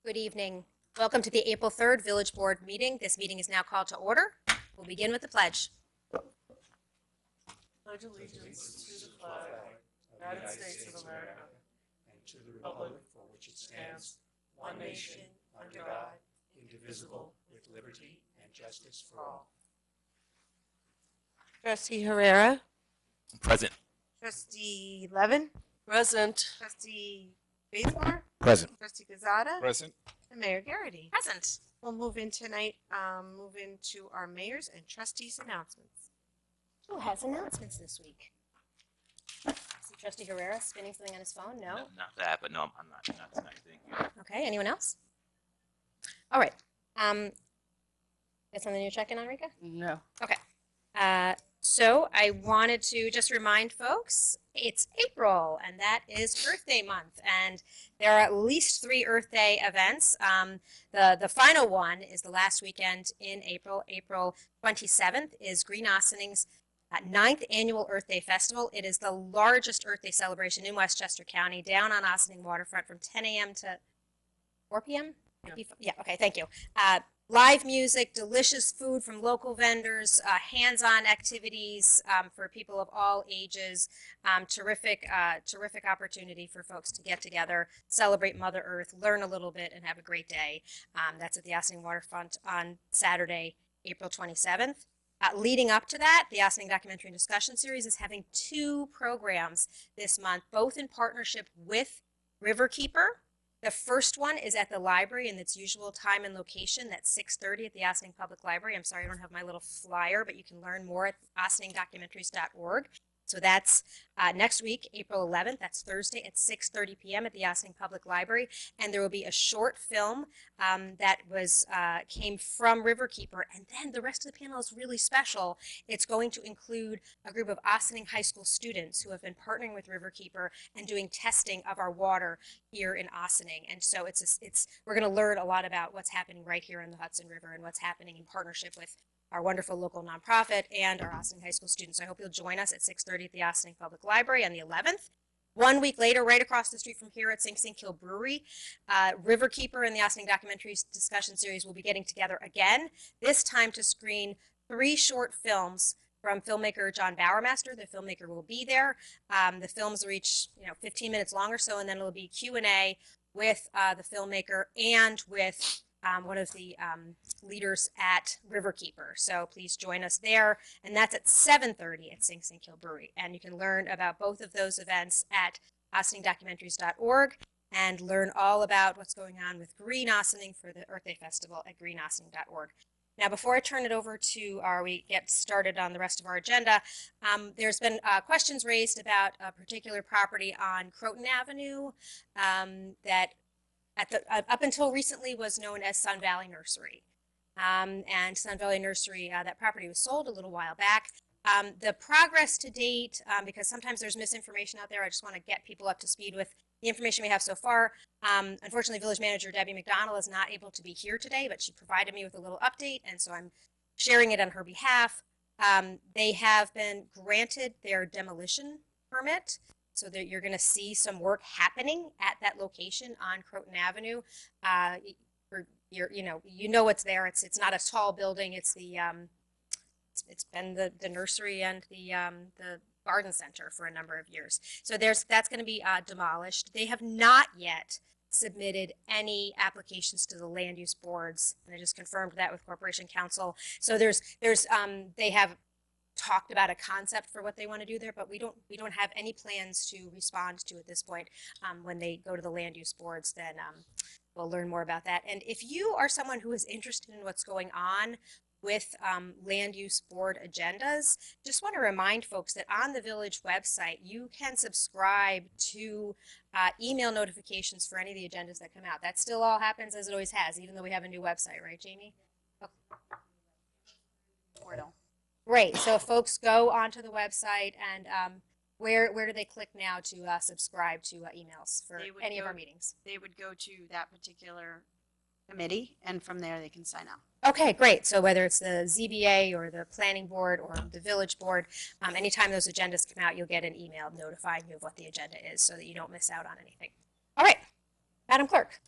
Good evening. Welcome to the April 3rd Village Board meeting. This meeting is now called to order. We'll begin with the pledge. Pledge allegiance to the flag of the United States of America and to the republic for which it stands, one nation, under God, indivisible, with liberty and justice for all. Trustee Herrera. Present. Trustee Levin. Present. Trustee Bazemore. Present. Trustee Quezada. Present. And Mayor Garrity. Present. We'll move in tonight, move into our mayor's and trustees' announcements. Who has announcements this week? See Trustee Herrera spinning something on his phone? No? Not that, but no, I'm not tonight. Thank you. Okay, anyone else? All right. Got something you're checking on, Rika? No. Okay. So I wanted to just remind folks it's April and that is Earth Day month, and there are at least 3 Earth Day events. The final one is the last weekend in April. April 27th is Green Ostening's 9th annual Earth Day Festival. It is the largest Earth Day celebration in Westchester County, down on Ossining waterfront from 10 a.m. to 4 p.m. Yeah, okay, thank you. Live music, delicious food from local vendors, hands-on activities for people of all ages. Terrific opportunity for folks to get together, celebrate Mother Earth, learn a little bit, and have a great day. That's at the Ossining Waterfront on Saturday, April 27th. Leading up to that, the Ossining Documentary and Discussion Series is having 2 programs this month, both in partnership with Riverkeeper. The first one is at the library in its usual time and location. That's 6:30 at the Ossining Public Library. I'm sorry I don't have my little flyer, but you can learn more at ossiningdocumentaries.org. So that's next week, April 11th. That's Thursday at 6:30 p.m. at the Ossining Public Library. And there will be a short film that came from Riverkeeper. And then the rest of the panel is really special. It's going to include a group of Ossining High School students who have been partnering with Riverkeeper and doing testing of our water here in Ossining. And so we're going to learn a lot about what's happening right here in the Hudson River and what's happening in partnership with our wonderful local nonprofit and our Ossining High School students. So I hope you'll join us at 6:30 at the Ossining Public Library on the 11th. 1 week later, right across the street from here at Sing Sing Kill Brewery, Riverkeeper and the Ossining Documentaries Discussion Series will be getting together again, this time to screen 3 short films from filmmaker John Bowermaster. The filmmaker will be there. The films will each 15 minutes long or so, and then it'll be Q&A with the filmmaker and with one of the leaders at Riverkeeper. So please join us there. And that's at 7:30 at Sing Sing Kill Brewery. And you can learn about both of those events at ossiningdocumentaries.org and learn all about what's going on with Green Ossining for the Earth Day Festival at greenossining.org. Now, before I turn it over to we get started on the rest of our agenda, there's been questions raised about a particular property on Croton Avenue that up until recently was known as Sun Valley Nursery. And Sun Valley Nursery, that property was sold a little while back. The progress to date, because sometimes there's misinformation out there, I just want to get people up to speed with the information we have so far. Unfortunately, Village Manager Debbie McDonald is not able to be here today, but she provided me with a little update, and so I'm sharing it on her behalf. They have been granted their demolition permit, so that you're going to see some work happening at that location on Croton Avenue. You know what's there. It's not a tall building. It's it's been the nursery and the garden center for a number of years. So that's going to be demolished. They have not yet submitted any applications to the land use boards, and I just confirmed that with Corporation Counsel. So they have talked about a concept for what they want to do there, but we don't have any plans to respond to at this point. When they go to the land use boards, then we'll learn more about that. And if you are someone who is interested in what's going on with land use board agendas, just want to remind folks that on the village website you can subscribe to email notifications for any of the agendas that come out. That still all happens as it always has, even though we have a new website, right, Jamie? Okay. Portal. Great. So if folks go onto the website, and where do they click now to subscribe to emails for any of our meetings? They would go to that particular committee, and from there they can sign up. Okay, great. So whether it's the ZBA or the planning board or the village board, anytime those agendas come out, you'll get an email notifying you of what the agenda is so that you don't miss out on anything. All right, Madam Clerk.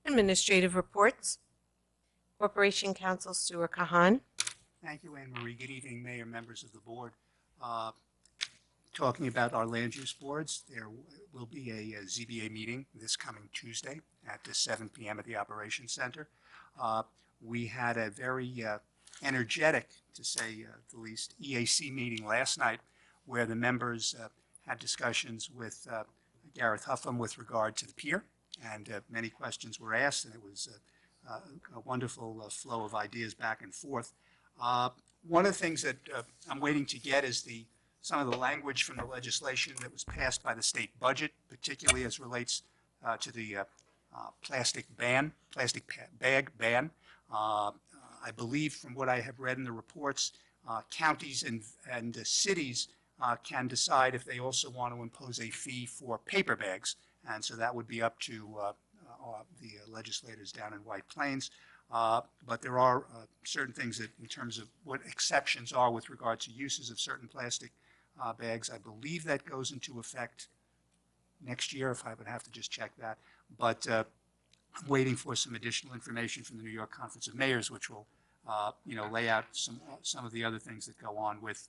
Administrative reports. Corporation Counsel Stuart Kahan. Thank you, Anne Marie. Good evening, Mayor, members of the board. Talking about our land use boards, there will be a ZBA meeting this coming Tuesday at 7 p.m. at the Operations Center. We had a very energetic, to say the least, EAC meeting last night where the members had discussions with Gareth Huffam with regard to the pier, and many questions were asked, and it was a wonderful flow of ideas back and forth. One of the things that I'm waiting to get is some of the language from the legislation that was passed by the state budget, particularly as relates to the plastic bag ban. I believe from what I have read in the reports, counties and cities can decide if they also want to impose a fee for paper bags. And so that would be up to the legislators down in White Plains. But there are certain things that, in terms of what exceptions are with regard to uses of certain plastic bags, I believe that goes into effect next year, if I would have to just check that. But I'm waiting for some additional information from the New York Conference of Mayors, which will lay out some of the other things that go on with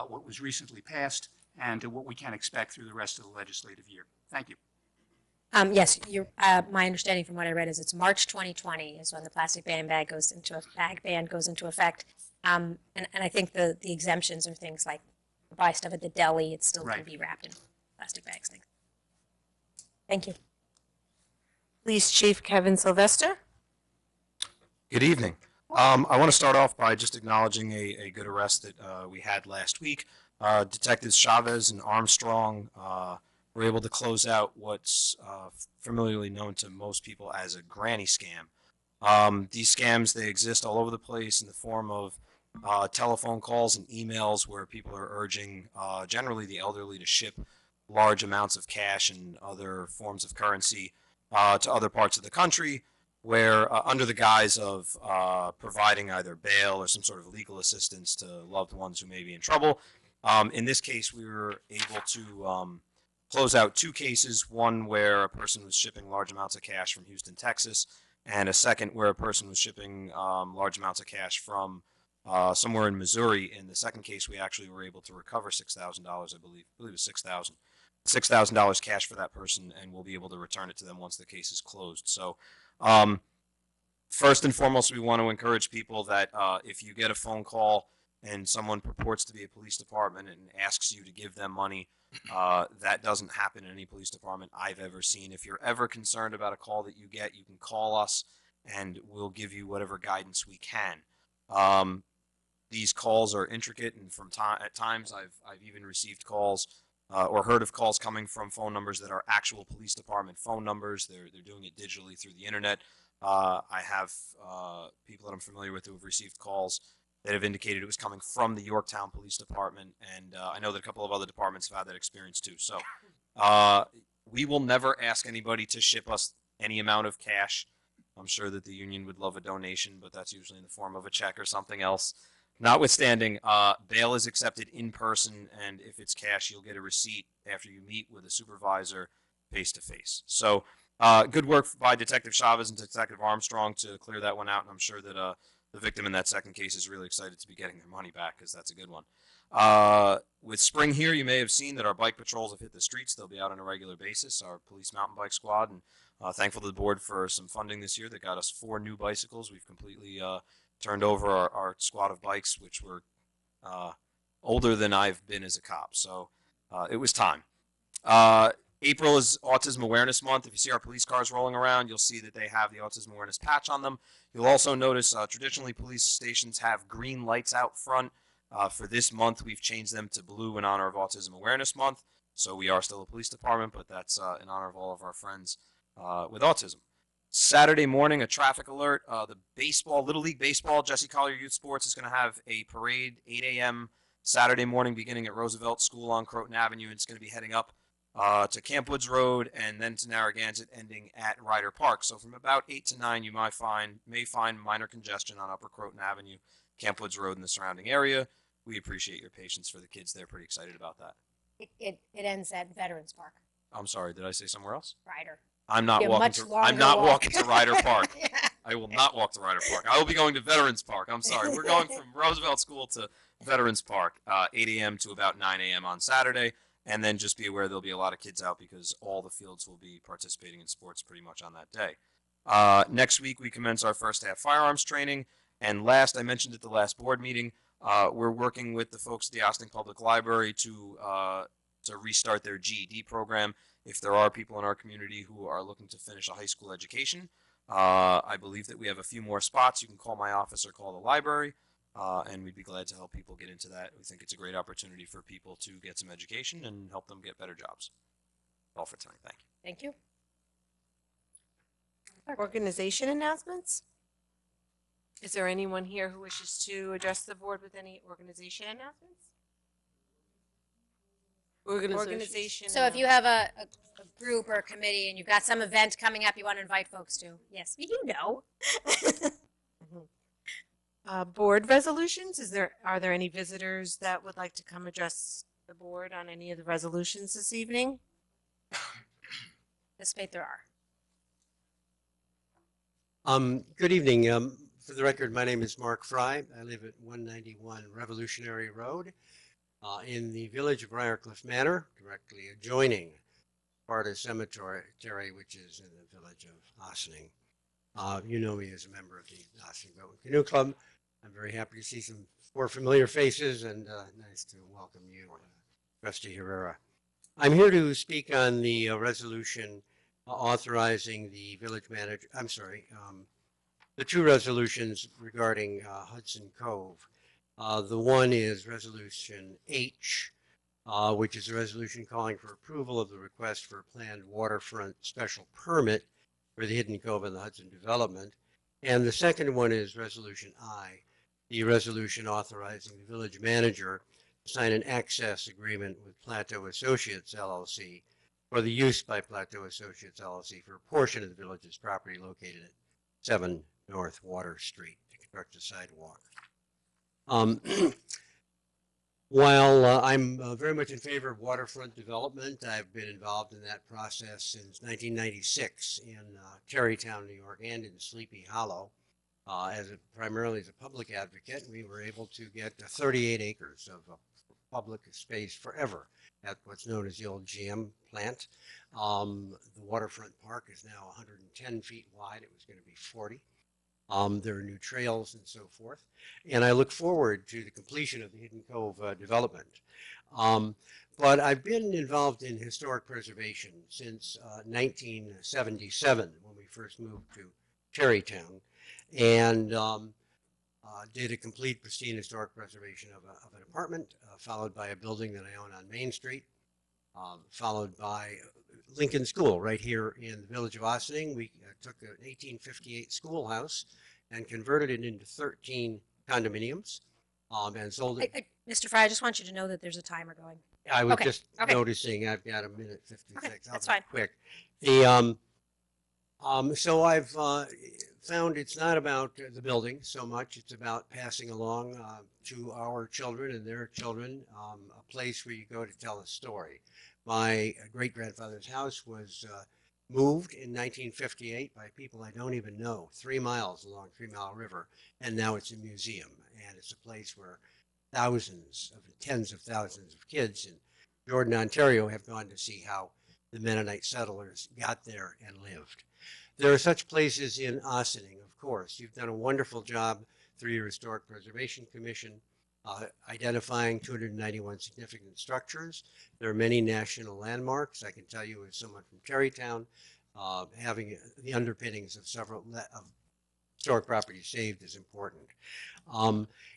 what was recently passed and what we can expect through the rest of the legislative year. Thank you. Yes, my understanding from what I read is it's March 2020 is when the plastic ban goes into effect. And I think the exemptions are things like buy stuff at the deli, it still can be wrapped in plastic bags. Thank you. Police Chief Kevin Sylvester. Good evening. I want to start off by just acknowledging a good arrest that we had last week. Detectives Chavez and Armstrong were able to close out what's familiarly known to most people as a granny scam. These scams, they exist all over the place in the form of telephone calls and emails where people are urging generally the elderly to ship large amounts of cash and other forms of currency to other parts of the country, where under the guise of providing either bail or some sort of legal assistance to loved ones who may be in trouble. In this case, we were able to close out two cases, one where a person was shipping large amounts of cash from Houston, Texas, and a second where a person was shipping large amounts of cash from somewhere in Missouri. In the second case, we actually were able to recover $6,000, I believe it was $6,000 cash for that person, and we'll be able to return it to them once the case is closed. So first and foremost, we want to encourage people that if you get a phone call and someone purports to be a police department and asks you to give them money, that doesn't happen in any police department I've ever seen. If you're ever concerned about a call that you get, you can call us and we'll give you whatever guidance we can. These calls are intricate, and at times I've even received calls or heard of calls coming from phone numbers that are actual police department phone numbers. They're doing it digitally through the internet. I have people that I'm familiar with who have received calls that have indicated it was coming from the Yorktown Police Department, and I know that a couple of other departments have had that experience too. So we will never ask anybody to ship us any amount of cash. I'm sure that the union would love a donation, but that's usually in the form of a check or something else. Notwithstanding, bail is accepted in person, and if it's cash, you'll get a receipt after you meet with a supervisor face-to-face. So good work by Detective Chavez and Detective Armstrong to clear that one out, and I'm sure that the victim in that second case is really excited to be getting their money back, because that's a good one. With spring here, you may have seen that our bike patrols have hit the streets. They'll be out on a regular basis, our police mountain bike squad, and thankful to the board for some funding this year that got us 4 new bicycles. We've completely turned over our squad of bikes, which were older than I've been as a cop. So it was time. April is Autism Awareness Month. If you see our police cars rolling around, you'll see that they have the Autism Awareness patch on them. You'll also notice traditionally police stations have green lights out front. For this month, we've changed them to blue in honor of Autism Awareness Month. So we are still a police department, but that's in honor of all of our friends with autism. Saturday morning, a traffic alert. The Little League Baseball, Jesse Collier Youth Sports, is going to have a parade 8 a.m. Saturday morning beginning at Roosevelt School on Croton Avenue. It's going to be heading up to Camp Woods Road and then to Narragansett, ending at Ryder Park. So from about 8 to 9, you may find minor congestion on Upper Croton Avenue, Camp Woods Road, and the surrounding area. We appreciate your patience for the kids. They're pretty excited about that. It ends at Veterans Park. I'm sorry, did I say somewhere else? Ryder. I'm not Be a walking much to. longer I'm not walk. walking to Ryder Park. Yeah. I will not walk to Ryder Park. I will be going to Veterans Park. I'm sorry. We're going from Roosevelt School to Veterans Park, 8 a.m. to about 9 a.m. on Saturday. And then just be aware there'll be a lot of kids out because all the fields will be participating in sports pretty much on that day. Next week, we commence our first half firearms training. And last, I mentioned at the last board meeting, we're working with the folks at the Ossining Public Library to restart their GED program. If there are people in our community who are looking to finish a high school education, I believe that we have a few more spots. You can call my office or call the library, and we'd be glad to help people get into that. We think it's a great opportunity for people to get some education and help them get better jobs. All for tonight. Thank you. Thank you. Organization announcements? Is there anyone here who wishes to address the board with any organization announcements? Organization. So if you have a group or a committee and you've got some event coming up you want to invite folks to, yes, we do know. Board resolutions, are there any visitors that would like to come address the board on any of the resolutions this evening? Anticipate there are. Good evening. For the record, my name is Mark Fry. I live at 191 Revolutionary Road in the village of Briarcliff Manor, directly adjoining Sparta Cemetery, which is in the village of Ossining. You know me as a member of the Ossining Boat and Canoe Club. I'm very happy to see some more familiar faces and nice to welcome you, Trustee Herrera. I'm here to speak on the resolution authorizing the village manager, the two resolutions regarding Hudson Cove. The one is Resolution H, which is a resolution calling for approval of the request for a planned waterfront special permit for the Hidden Cove and the Hudson development. And the second one is Resolution I, the resolution authorizing the village manager to sign an access agreement with Plateau Associates, LLC, for the use by Plateau Associates, LLC for a portion of the village's property located at 7 North Water Street to construct a sidewalk. While I'm very much in favor of waterfront development, I've been involved in that process since 1996 in Tarrytown, New York, and in Sleepy Hollow. Primarily as a public advocate, we were able to get 38 acres of public space forever at what's known as the old GM plant. The waterfront park is now 110 feet wide. It was going to be 40. There are new trails and so forth. And I look forward to the completion of the Hidden Cove development. But I've been involved in historic preservation since 1977 when we first moved to Tarrytown, and did a complete pristine historic preservation of an apartment, followed by a building that I own on Main Street, followed by Lincoln School right here in the village of Ossining. We took an 1858 schoolhouse and converted it into 13 condominiums and sold it. Mr. Fry, I just want you to know that there's a timer going. I was Okay, just okay. noticing I've got a minute 56. Okay, I'll that's be fine. quick. So I've found it's not about the building so much. It's about passing along to our children and their children a place where you go to tell a story. My great-grandfather's house was moved in 1958 by people I don't even know, 3 miles along 3 Mile River, and now it's a museum, and it's a place where tens of thousands of kids in Jordan, Ontario have gone to see how the Mennonite settlers got there and lived. There are such places in Ossining, of course. You've done a wonderful job through your Historic Preservation Commission identifying 291 significant structures. There are many national landmarks. I can tell you as someone from Tarrytown, having the underpinnings of several historic properties saved is important.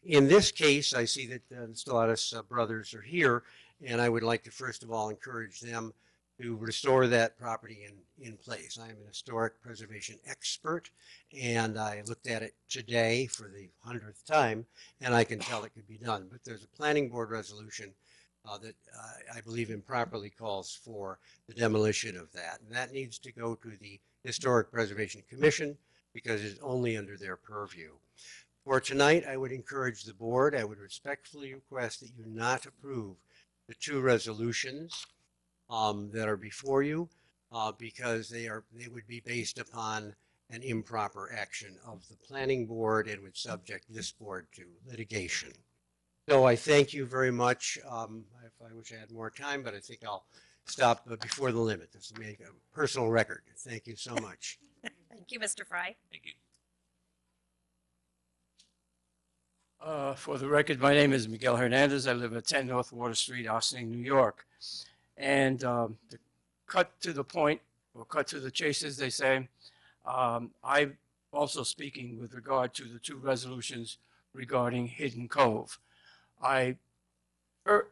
In this case, I see that the Stellatus brothers are here, and I would like to first of all encourage them to restore that property in place. I am an historic preservation expert, and I looked at it today for the 100th time, and I can tell it could be done. But there's a planning board resolution that I believe improperly calls for the demolition of that. And that needs to go to the Historic Preservation Commission because it's only under their purview. For tonight, I would encourage the board, I would respectfully request that you not approve the two resolutions that are before you. because they would be based upon an improper action of the planning board and would subject this board to litigation. So I thank you very much. I wish I had more time, but I think I'll stop before the limit. This will make a personal record. Thank you so much. Thank you, Mr. Fry. Thank you. For the record, my name is Miguel Hernandez. I live at 10 North Water Street, Ossining, New York. And to cut to the point, or cut to the chase, as they say, I'm also speaking with regard to the two resolutions regarding Hidden Cove. I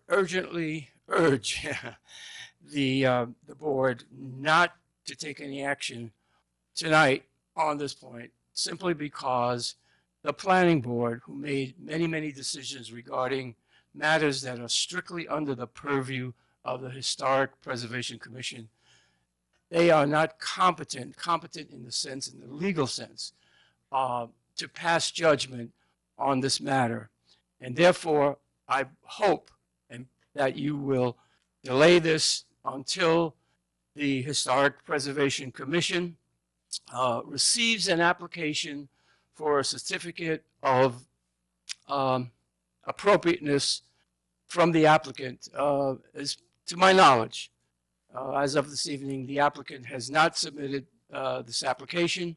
urgently urge the board not to take any action tonight on this point, simply because the planning board, who made many, many decisions regarding matters that are strictly under the purview of the Historic Preservation Commission, they are not competent in the sense, in the legal sense, to pass judgment on this matter. And therefore, I hope that you will delay this until the Historic Preservation Commission receives an application for a certificate of appropriateness from the applicant. As to my knowledge, as of this evening, the applicant has not submitted this application.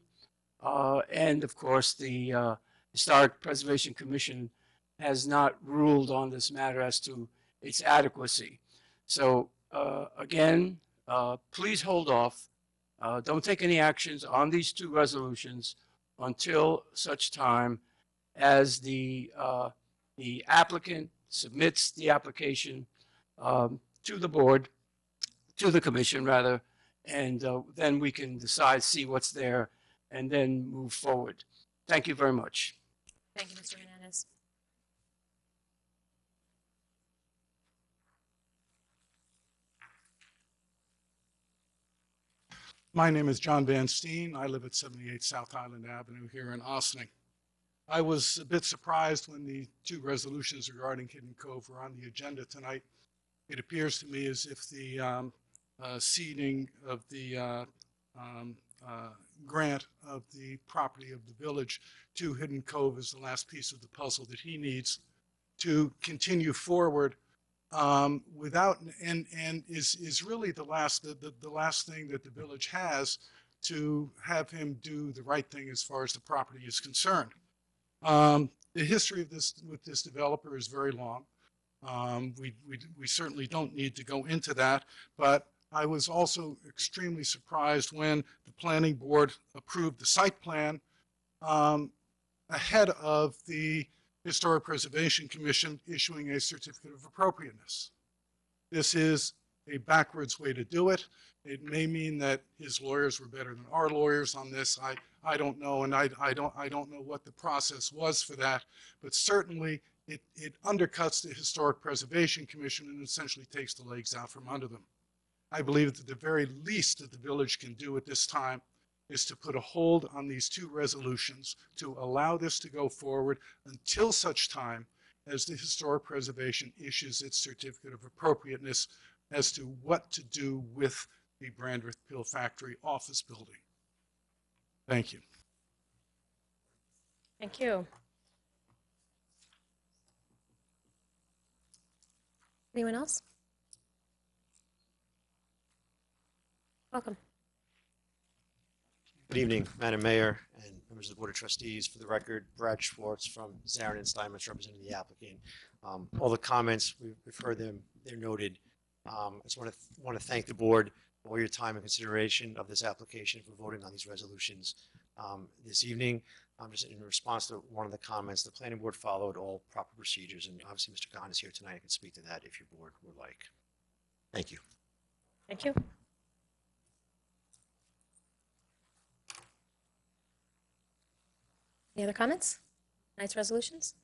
And of course, the Historic Preservation Commission has not ruled on this matter as to its adequacy. So again, please hold off. Don't take any actions on these two resolutions until such time as the applicant submits the application to the board, to the commission rather, and then we can decide, see what's there, and then move forward. Thank you very much. Thank you, Mr. Hernandez. My name is John Van Steen. I live at 78 South Island Avenue here in Ossining. I was a bit surprised when the two resolutions regarding Hidden Cove were on the agenda tonight. It appears to me as if the ceding of the grant of the property of the village to Hidden Cove is the last piece of the puzzle that he needs to continue forward without, and is really the last thing that the village has to have him do the right thing as far as the property is concerned. The history of this with this developer is very long. We certainly don't need to go into that, but I was also extremely surprised when the planning board approved the site plan ahead of the Historic Preservation Commission issuing a certificate of appropriateness. This is a backwards way to do it. It may mean that his lawyers were better than our lawyers on this. I don't know, and I don't know what the process was for that, but certainly it undercuts the Historic Preservation Commission and essentially takes the legs out from under them. I believe that the very least that the village can do at this time is to put a hold on these two resolutions to allow this to go forward until such time as the Historic Preservation issues its certificate of appropriateness as to what to do with the Brandreth Pill Factory office building. Thank you. Thank you. Anyone else? Welcome. Good evening, Madam Mayor and members of the Board of Trustees. For the record, Brad Schwartz from Zarin and Steinmetz representing the applicant. All the comments, we've heard them, they're noted. I just want to thank the board for all your time and consideration of this application for voting on these resolutions this evening. Just in response to one of the comments, the planning board followed all proper procedures, and obviously Mr. Khan is here tonight and can speak to that if your board would like. Thank you. Thank you. Any other comments? Tonight's resolutions?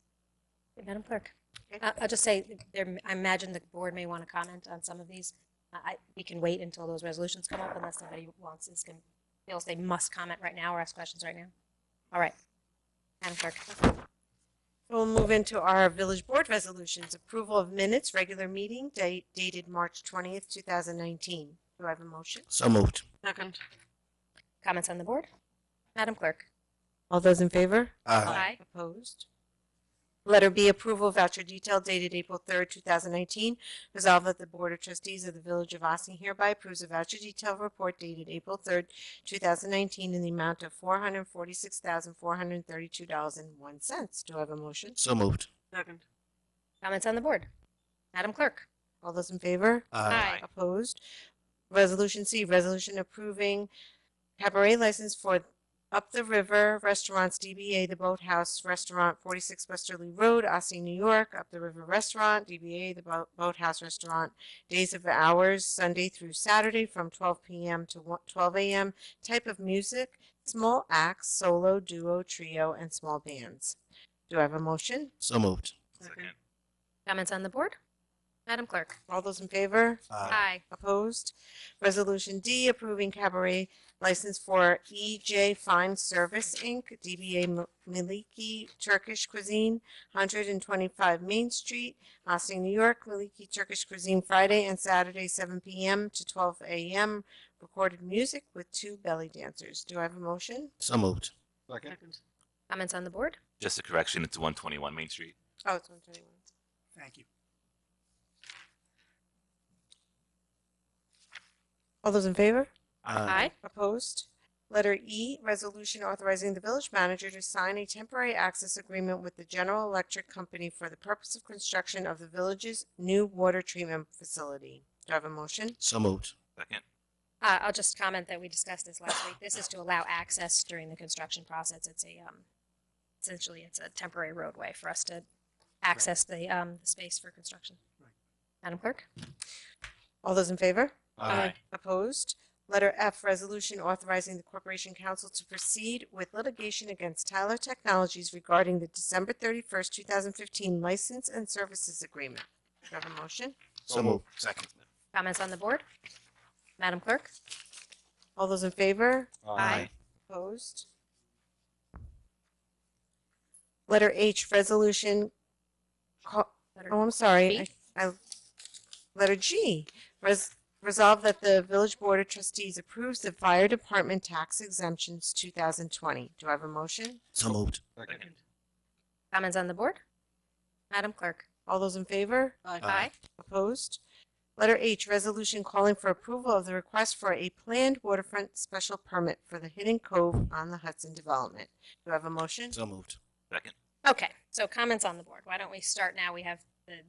Okay, Madam Clerk. I'll just say, I imagine the board may want to comment on some of these. We can wait until those resolutions come up unless somebody feels they must comment right now or ask questions right now. All right. Madam Clerk. We'll move into our village board resolutions. Approval of minutes, regular meeting dated March 20th, 2019. Do Do I have a motion? So moved. Second. Comments on the board? Madam Clerk? All those in favor? Aye. Opposed? Letter B, approval of voucher detail dated April 3rd, 2019. Resolved that the Board of Trustees of the Village of Ossing hereby approves a voucher detail report dated April 3rd, 2019 in the amount of $446,432.01. Do I have a motion? So moved. Second. Comments on the board? Madam Clerk? All those in favor? Aye. Opposed? Resolution C, resolution approving cabaret license for Up the River Restaurants DBA The Boathouse Restaurant, 46 Westerly Road, Ossing, New York. Up the River Restaurant DBA The Boathouse Restaurant, days of hours Sunday through Saturday from 12 p.m. to 12 a.m. Type of music, small acts, solo, duo, trio, and small bands. Do I have a motion? So moved. Second. Comments on the board? Madam Clerk? All those in favor? Aye. Opposed? Resolution D, approving cabaret license for EJ Fine Service Inc., DBA Miliki Turkish Cuisine, 125 Main Street, Ossing, New York. Miliki Turkish Cuisine, Friday and Saturday, 7 p.m. to 12 a.m. Recorded music with 2 belly dancers. Do I have a motion? So moved. Second. Comments on the board? Just a correction, it's 121 Main Street. Oh, it's 121. Thank you. All those in favor? Aye. Opposed? Letter E, resolution authorizing the village manager to sign a temporary access agreement with the General Electric Company for the purpose of construction of the village's new water treatment facility. Do I have a motion? So moved. Second. I'll just comment that we discussed this last week. This is to allow access during the construction process. It's a essentially it's a temporary roadway for us to access the space for construction. Right. Madam Clerk? All those in favor? Aye. Opposed? Letter F, resolution authorizing the Corporation Council to proceed with litigation against Tyler Technologies regarding the December 31st, 2015 license and services agreement. Do I have a motion? So moved. Second. Comments on the board? Madam Clerk? All those in favor? Aye. Opposed? Letter H, resolution. Oh, I'm sorry. G? Letter G, resolve that the Village Board of Trustees approves the Fire Department tax exemptions 2020. Do I have a motion? So moved. Second. Comments on the board? Madam Clerk? All those in favor? Aye. Opposed? Letter H, resolution calling for approval of the request for a planned waterfront special permit for the Hidden Cove on the Hudson development. Do I have a motion? So moved. Second. Okay, so comments on the board. Why don't we start now? We have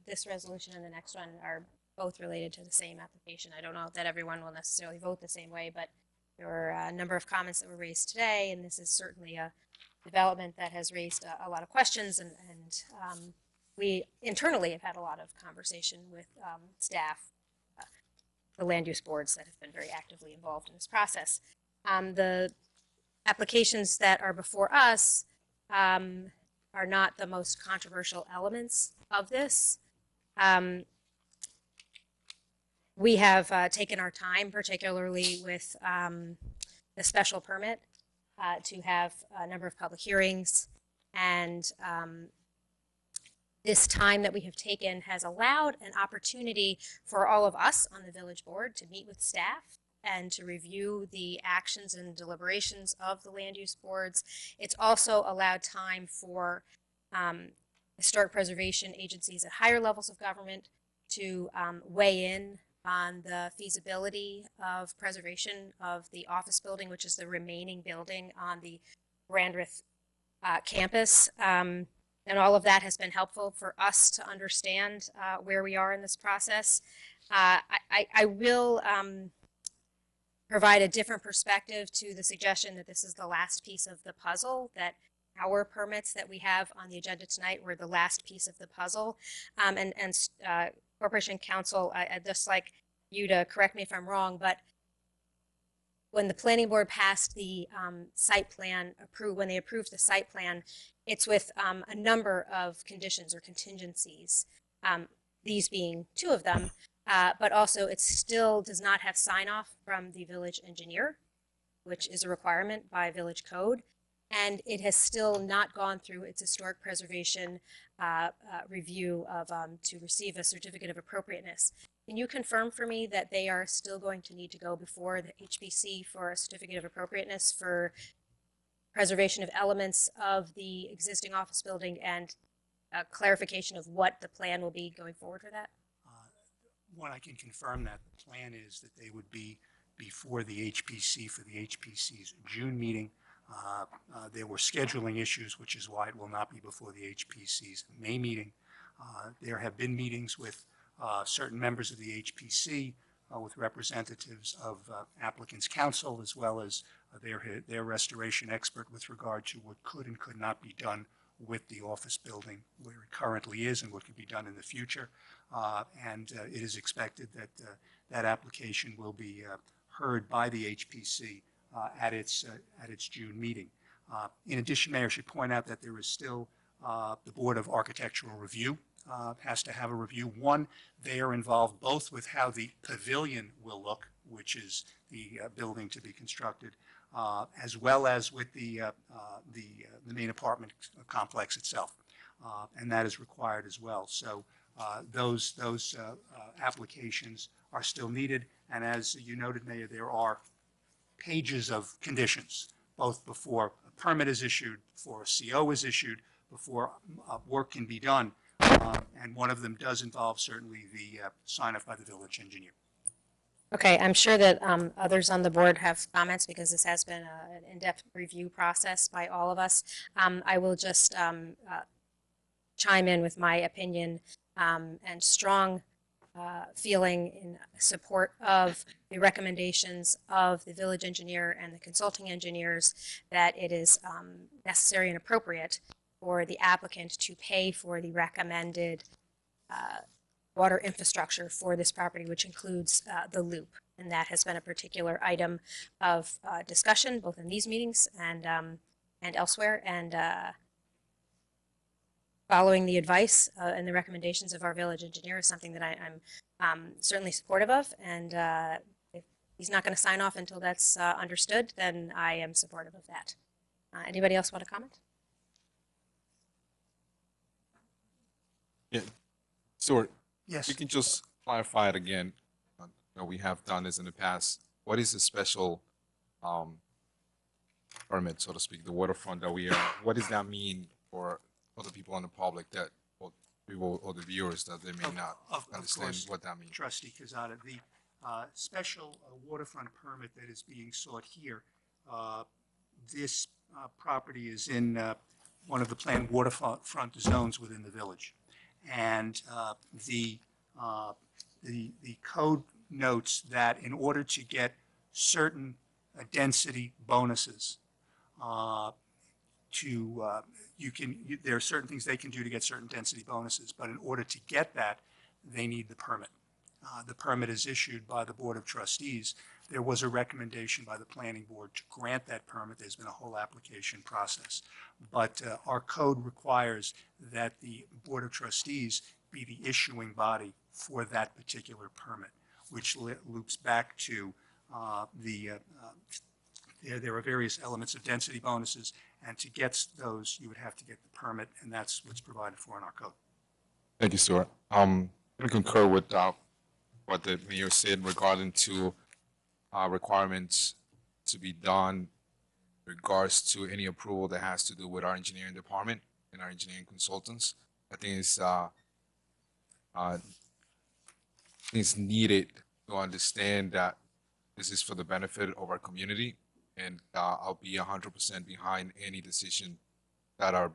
this resolution and the next one are both related to the same application. I don't know that everyone will necessarily vote the same way, but there were a number of comments that were raised today, and this is certainly a development that has raised a lot of questions, and we internally have had a lot of conversation with staff, the land use boards that have been very actively involved in this process. The applications that are before us are not the most controversial elements of this. We have taken our time, particularly with the special permit, to have a number of public hearings, and this time that we have taken has allowed an opportunity for all of us on the village board to meet with staff and to review the actions and deliberations of the land use boards. It's also allowed time for historic preservation agencies at higher levels of government to weigh in on the feasibility of preservation of the office building, which is the remaining building on the Brandreth campus. And all of that has been helpful for us to understand where we are in this process. I will provide a different perspective to the suggestion that this is the last piece of the puzzle, that our permits that we have on the agenda tonight were the last piece of the puzzle. And Corporation Council, I'd just like you to correct me if I'm wrong, but when the planning board passed the site plan, when they approved the site plan, it's with a number of conditions or contingencies, these being two of them, but also it still does not have sign off from the village engineer, which is a requirement by village code. And it has still not gone through its historic preservation review of to receive a certificate of appropriateness. Can you confirm for me that they are still going to need to go before the HPC for a certificate of appropriateness for preservation of elements of the existing office building and clarification of what the plan will be going forward for that? One, I can confirm that the plan is that they would be before the HPC for the HPC's June meeting. There were scheduling issues, which is why it will not be before the HPC's May meeting. There have been meetings with certain members of the HPC, with representatives of applicants' counsel, as well as their restoration expert with regard to what could and could not be done with the office building where it currently is and what could be done in the future. It is expected that that application will be heard by the HPC at its June meeting. In addition, Mayor, I should point out that there is still the Board of Architectural Review has to have a review. One, they are involved both with how the pavilion will look, which is the building to be constructed, as well as with the main apartment complex itself, and that is required as well. So those applications are still needed, and as you noted, Mayor, there are pages of conditions, both before a permit is issued, before a CO is issued, before work can be done, and one of them does involve certainly the sign-off by the village engineer. Okay, I'm sure that others on the board have comments because this has been an in-depth review process by all of us. I will just chime in with my opinion and strong feeling in support of the recommendations of the village engineer and the consulting engineers that it is necessary and appropriate for the applicant to pay for the recommended water infrastructure for this property, which includes the loop. And that has been a particular item of discussion, both in these meetings and elsewhere. And following the advice and the recommendations of our village engineer is something that I'm certainly supportive of. And if he's not going to sign off until that's understood, then I am supportive of that. Anybody else want to comment? Yeah, Stuart, Yes. you can just clarify it again. We have done this in the past. What is the special permit, so to speak, the waterfront that we are? What does that mean for other people in the public that, or people or the viewers that they may not understand course, what that means? Trustee Quezada, the special waterfront permit that is being sought here, this property is in one of the planned waterfront zones within the village. And the code notes that in order to get certain density bonuses, there are certain things they can do to get certain density bonuses, but in order to get that, they need the permit. The permit is issued by the Board of Trustees. There was a recommendation by the Planning Board to grant that permit. There's been a whole application process. But our code requires that the Board of Trustees be the issuing body for that particular permit, which loops back to there are various elements of density bonuses, and to get those, you would have to get the permit, and that's what's provided for in our code. Thank you, Stuart. I'm going to concur with what the mayor said regarding to requirements to be done in regards to any approval that has to do with our engineering department and our engineering consultants. I think it's needed to understand that this is for the benefit of our community, and I'll be 100% behind any decision that our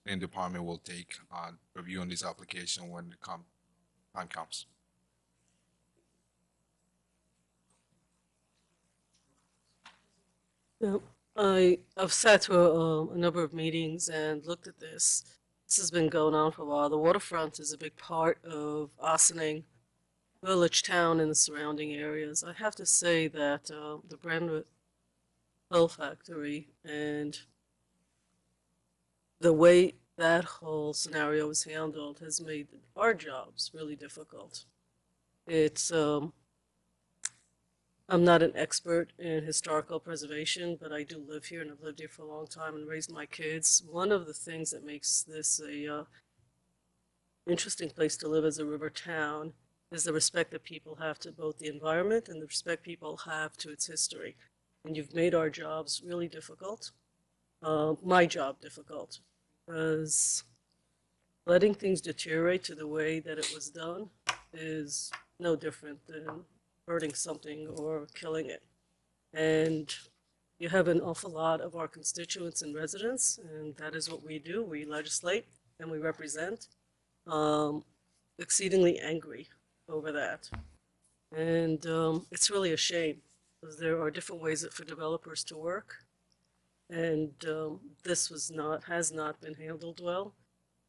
engineering department will take on reviewing this application when the time comes. I've sat through a number of meetings and looked at this. This has been going on for a while. The waterfront is a big part of Ossining Village, town, and the surrounding areas. I have to say that the Brentwood Pearl Factory and the way that whole scenario was handled has made our jobs really difficult. It's I'm not an expert in historical preservation, but I do live here and I've lived here for a long time and raised my kids. One of the things that makes this a interesting place to live as a river town is the respect that people have to both the environment and the respect people have to its history. And you've made our jobs really difficult, my job difficult, because letting things deteriorate to the way that it was done is no different than hurting something or killing it. And you have an awful lot of our constituents and residents, and that is what we do. We legislate and we represent, exceedingly angry over that. And it's really a shame, because there are different ways for developers to work. And this has not been handled well.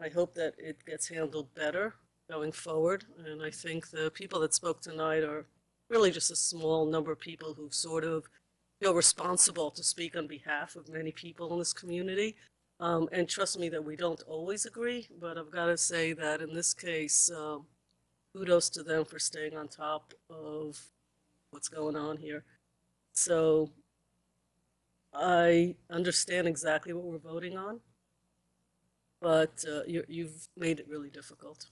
I hope that it gets handled better going forward. And I think the people that spoke tonight are really just a small number of people who sort of feel responsible to speak on behalf of many people in this community. And trust me that we don't always agree, but I've got to say that in this case, kudos to them for staying on top of what's going on here. So I understand exactly what we're voting on, but you've made it really difficult.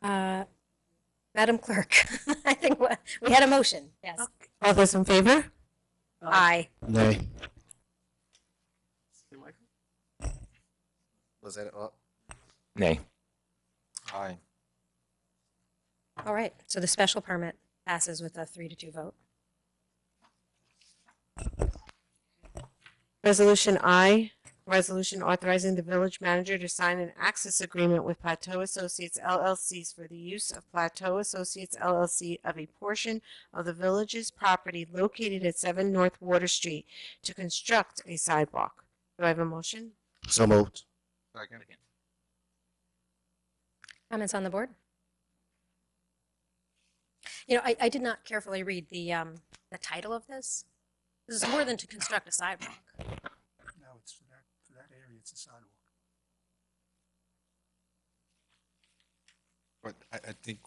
Madam Clerk, I think we had a motion. Yes. All those in favor? Aye. Nay. Was that all? Nay. Aye. All right. So the special permit passes with a 3-2 vote. Resolution I, resolution authorizing the village manager to sign an access agreement with Plateau Associates LLCs for the use of Plateau Associates LLC of a portion of the village's property located at 7 North Water Street to construct a sidewalk. Do I have a motion? So moved. Second. Comments on the board? You know, I did not carefully read the title of this. This is more than to construct a sidewalk. No, it's for that area, it's a sidewalk. But I think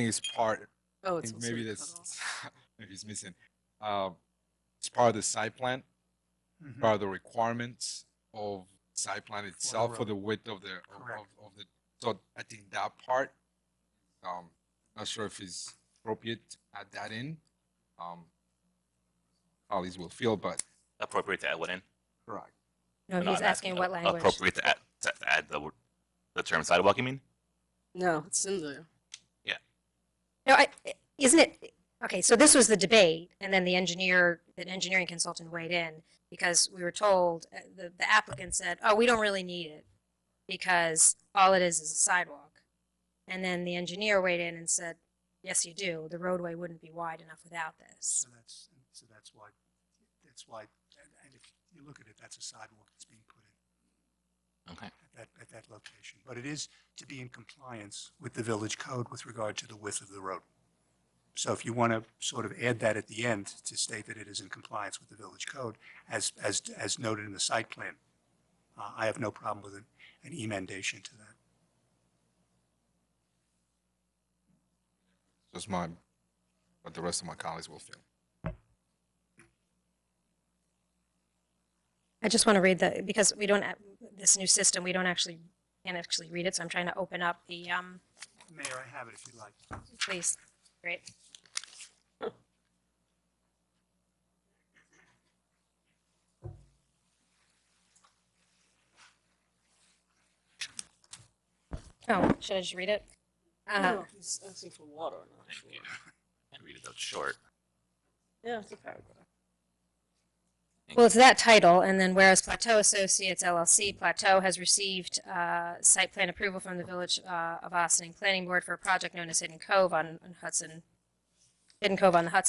it's part, Oh, I it's think also maybe cut that's, off. maybe it's missing. It's part of the site plan, Mhm. part of the requirements of site plan itself for road. the width of Correct. of the, so I think that part, not sure if it's appropriate to add that in. Colleagues will feel, but Appropriate to add what in? correct. No, No, he's I'm asking what language. Appropriate to add the term sidewalk, you mean? No, it's in there. No, isn't it? Okay, so this was the debate, and then the engineering consultant weighed in because we were told, the applicant said, oh, we don't really need it because all it is a sidewalk. And then the engineer weighed in and said, yes, you do. The roadway wouldn't be wide enough without this. So that's why, and if you look at it, that's a sidewalk that's being put in Okay. at that location. But it is to be in compliance with the village code with regard to the width of the road. So if you want to sort of add that at the end to state that it is in compliance with the village code, as noted in the site plan, I have no problem with an emendation to that. Just what the rest of my colleagues will feel. I just want to read because we don't, this new system, we can't actually read it, so I'm trying to open up the, Mayor, I have it if you'd like. please. Great. Oh, should I just read it? No, he's asking for water. I'm not Thank sure. you. I read it out short. Yeah, it's a paragraph. Well, it's that title, and then whereas Plateau Associates LLC, Plateau has received site plan approval from the Village of Austining Planning Board for a project known as Hidden Cove on the Hudson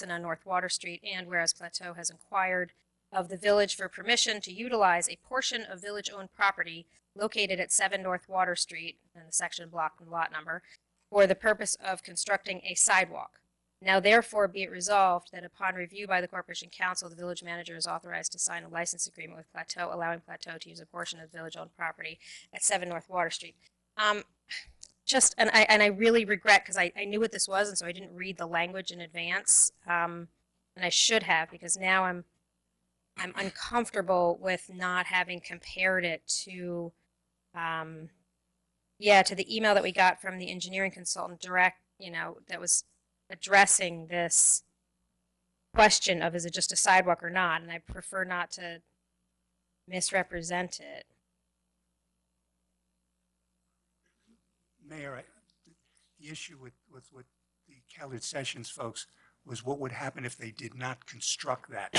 on North Water Street, and whereas Plateau has inquired of the village for permission to utilize a portion of village-owned property located at 7 North Water Street, and the section, block, and lot number, for the purpose of constructing a sidewalk. Now therefore be it resolved that upon review by the Corporation Council, the village manager is authorized to sign a license agreement with Plateau, allowing Plateau to use a portion of village-owned property at 7 North Water Street. And I really regret, because I knew what this was, and so I didn't read the language in advance, and I should have, because now I'm uncomfortable with not having compared it to yeah, to the email that we got from the engineering consultant that was addressing this question of is it just a sidewalk or not, and I prefer not to misrepresent it. Mayor, the issue with the Callard Sessions folks was what would happen if they did not construct that.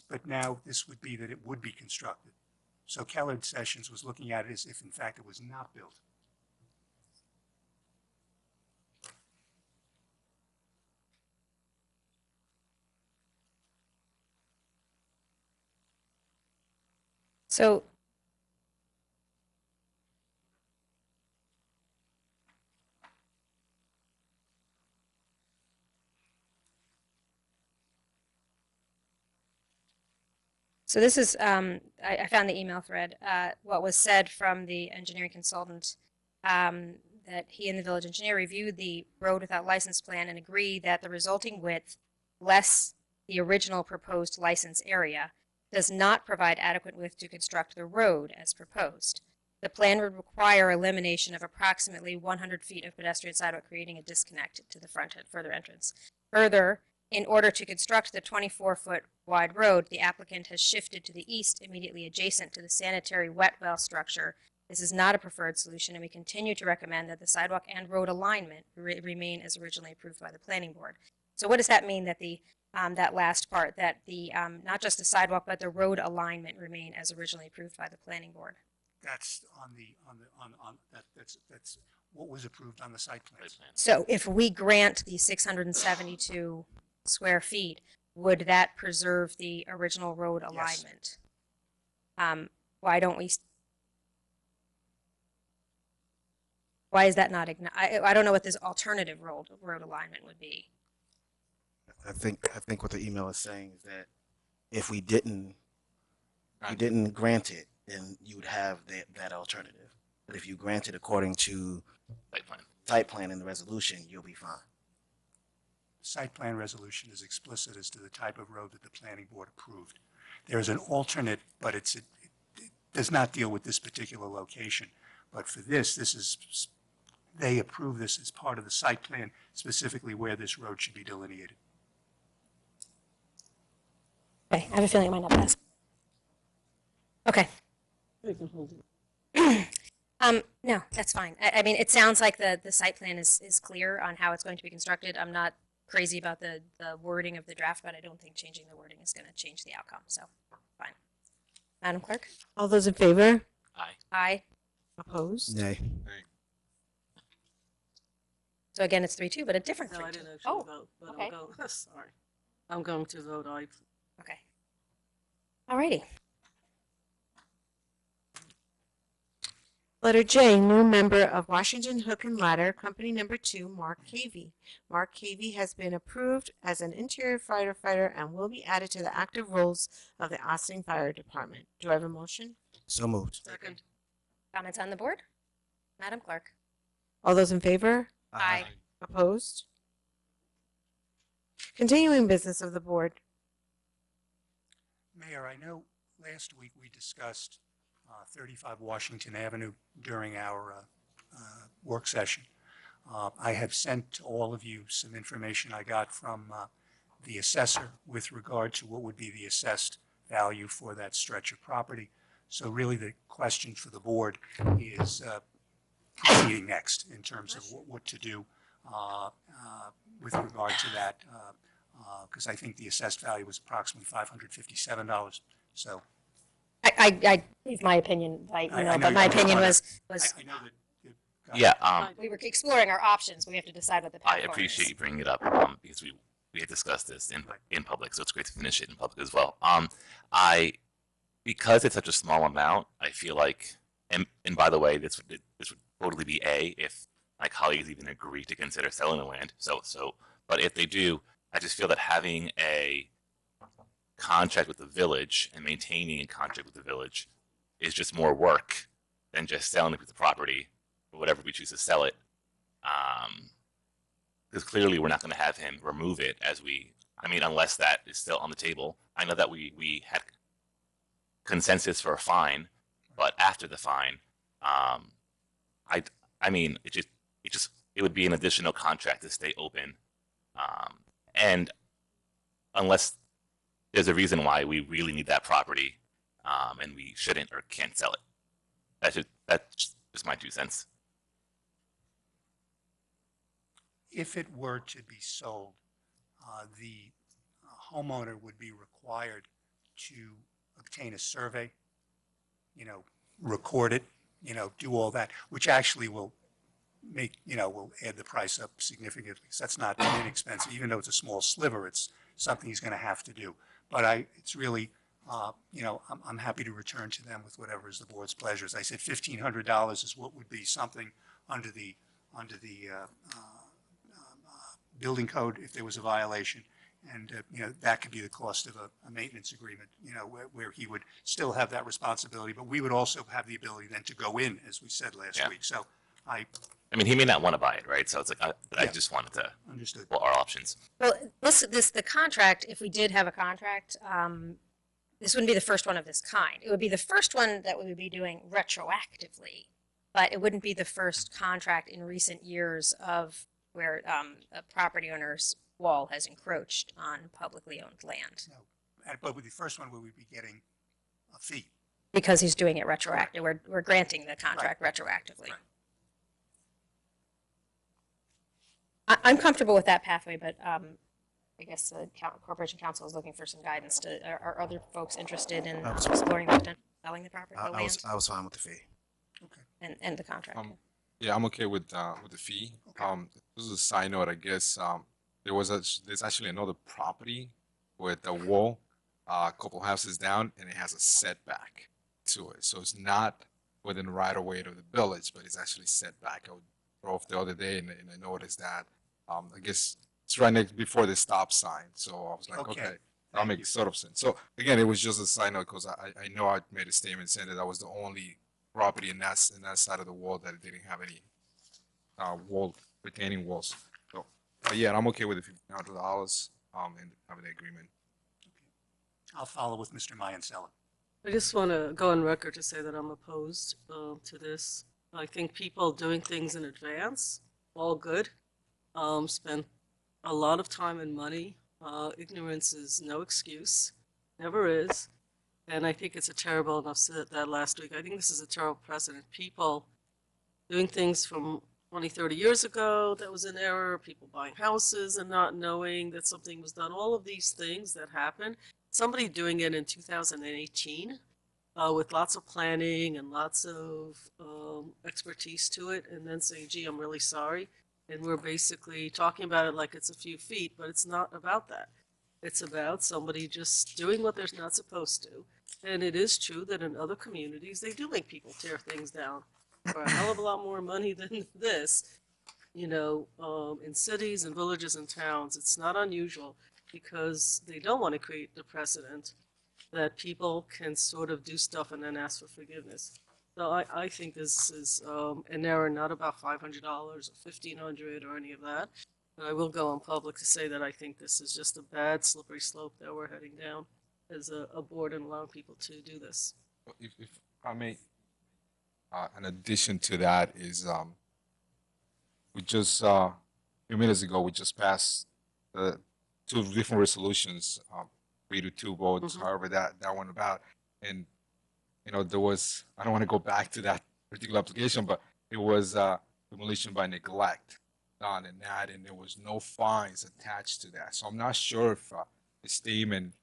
But now this would be that it would be constructed. So Callard Sessions was looking at it as if in fact it was not built. So this is, I found the email thread, what was said from the engineering consultant, that he and the village engineer reviewed the road without license plan and agreed that the resulting width, less the original proposed license area, does not provide adequate width to construct the road as proposed. The plan would require elimination of approximately 100 feet of pedestrian sidewalk, creating a disconnect to the front and further entrance. Further, in order to construct the 24-foot wide road, the applicant has shifted to the east, immediately adjacent to the sanitary wet well structure. This is not a preferred solution, and we continue to recommend that the sidewalk and road alignment remain as originally approved by the planning board. So what does that mean, that the that last part, that the not just the sidewalk but the road alignment remain as originally approved by the planning board? That's that's what was approved on the site plan. So if we grant the 672 square feet, would that preserve the original road alignment? Yes. Why don't we? Why is that not? I don't know what this alternative road alignment would be. I think what the email is saying is that if we didn't grant it, then you would have that alternative. But if you grant it according to site plan in the resolution, you'll be fine. Site plan resolution is explicit as to the type of road that the planning board approved. There's an alternate, but it does not deal with this particular location. But for they approve this as part of the site plan, specifically where this road should be delineated. Okay, I have a feeling it might not pass. Okay. No, that's fine. I mean, it sounds like the site plan is clear on how it's going to be constructed. I'm not crazy about the wording of the draft, but I don't think changing the wording is going to change the outcome. So, fine. Madam Clerk? All those in favor? Aye. Aye. Opposed? Nay. So again, it's 3-2, but a different 3-2. No, I didn't actually vote, but okay. Sorry. I'm going to vote aye. Okay. Alrighty. Letter J, new member of Washington Hook and Ladder, Company Number 2, Mark Cavey. Mark Cavey has been approved as an interior firefighter and will be added to the active roles of the Ossining Fire Department. Do I have a motion? So moved. Second. Comments on the board? Madam Clerk? All those in favor? Aye. Opposed? Continuing business of the board. Mayor, I know last week we discussed 35 Washington Avenue during our work session. I have sent to all of you some information I got from the assessor with regard to what would be the assessed value for that stretch of property. So really the question for the board is proceeding next in terms of what to do with regard to that, because I think the assessed value was approximately $557. So I gave my opinion by email, but my opinion was I know that. Yeah. we were exploring our options. We have to decide what the path I forward appreciate is. you bringing it up because we had discussed this in public, so it's great to finish it in public as well. Because it's such a small amount, I feel like, and by the way, this would totally be A if my colleagues even agree to consider selling the land. But if they do, I just feel that having a contract with the village and maintaining a contract with the village is just more work than just selling the property or whatever we choose to sell it. Because clearly we're not going to have him remove it unless that is still on the table. I know that we had consensus for a fine, But after the fine, I mean, it would be an additional contract to stay open, and unless there's a reason why we really need that property, and we shouldn't or can't sell it. That's just my 2 cents. If it were to be sold, the homeowner would be required to obtain a survey, record it, do all that, which actually will will add the price up significantly. So that's not inexpensive. Even though it's a small sliver, it's something he's going to have to do. But it's really, I'm happy to return to them with whatever is the board's pleasure. As I said, $1,500 is what would be something under the building code if there was a violation. And, that could be the cost of a maintenance agreement, where he would still have that responsibility, but we would also have the ability then to go in, as we said last week. So I mean, he may not want to buy it, right? So it's like, I Yeah. just wanted to, understood. well, our options. Well, the contract, if we did have a contract, this wouldn't be the first one of this kind. It would be the first one that we would be doing retroactively, but it wouldn't be the first contract in recent years of where a property owner's wall has encroached on publicly owned land. But with the first one, we would be getting a fee. Because he's doing it retroactive. We're granting the contract retroactively. Right. I'm comfortable with that pathway, but I guess the Corporation Council is looking for some guidance. Are other folks interested in exploring the potential of selling the property, the land, I was fine with the fee. and the contract? Yeah, I'm okay with the fee. Okay. This is a side note, I guess. There's actually another property with a wall, a couple houses down, and it has a setback to it. So it's not within right of way of the village, but it's actually set back. I drove the other day and I noticed that. I guess it's right next before the stop sign. So I was like, Okay. okay, that Thank makes you. sort of sense. So again, it was just a side note because I know I made a statement saying that I was the only property in that side of the wall that didn't have any retaining walls. So yeah, I'm okay with the $1,500 and having the agreement. I'll follow with Mr. Mayancella. I just want to go on record to say that I'm opposed to this. I think people doing things in advance, all good, spend a lot of time and money. Ignorance is no excuse, never is. And I think it's a terrible, and I've said that last week, I think this is a terrible precedent. People doing things from 20, 30 years ago that was an error, people buying houses and not knowing that something was done, all of these things that happen. Somebody doing it in 2018 with lots of planning and lots of expertise to it, and then saying, gee, I'm really sorry. And we're basically talking about it like it's a few feet, but it's not about that. It's about somebody just doing what they're not supposed to. And it is true that in other communities, they do make people tear things down for a hell of a lot more money than this. In cities and villages and towns, it's not unusual because they don't want to create the precedent that people can sort of do stuff and then ask for forgiveness. So I think this is an error, not about $500 or $1,500 or any of that. But I will go in public to say that I think this is just a bad slippery slope that we're heading down as a board and allowing people to do this. If I may, in addition to that is we just a few minutes ago we just passed the 2 different resolutions, 3-2 votes, however that went about, and there was, I don't want to go back to that particular application, but it was demolition by neglect done in that, and there was no fines attached to that. So I'm not sure if the statement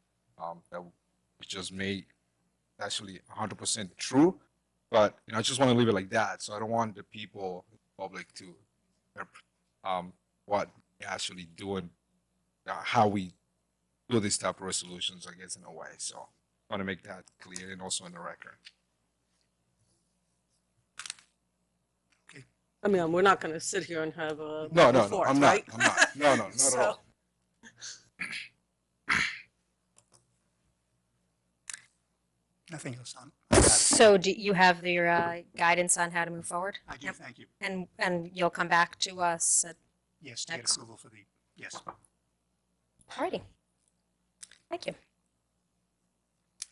that we just made is actually 100% true, but I just want to leave it like that. So I don't want the people, the public, to what we're actually doing, how we do these type of resolutions, I guess, in a way. So I want to make that clear and also in the record. I mean, we're not going to sit here and have a No, I'm not. I'm not. No, not at all. Nothing else on. I got it. So do you have your guidance on how to move forward? I do, thank you. And you'll come back to us at, Yes, to get Next. approval for the, yes. alrighty. Thank you.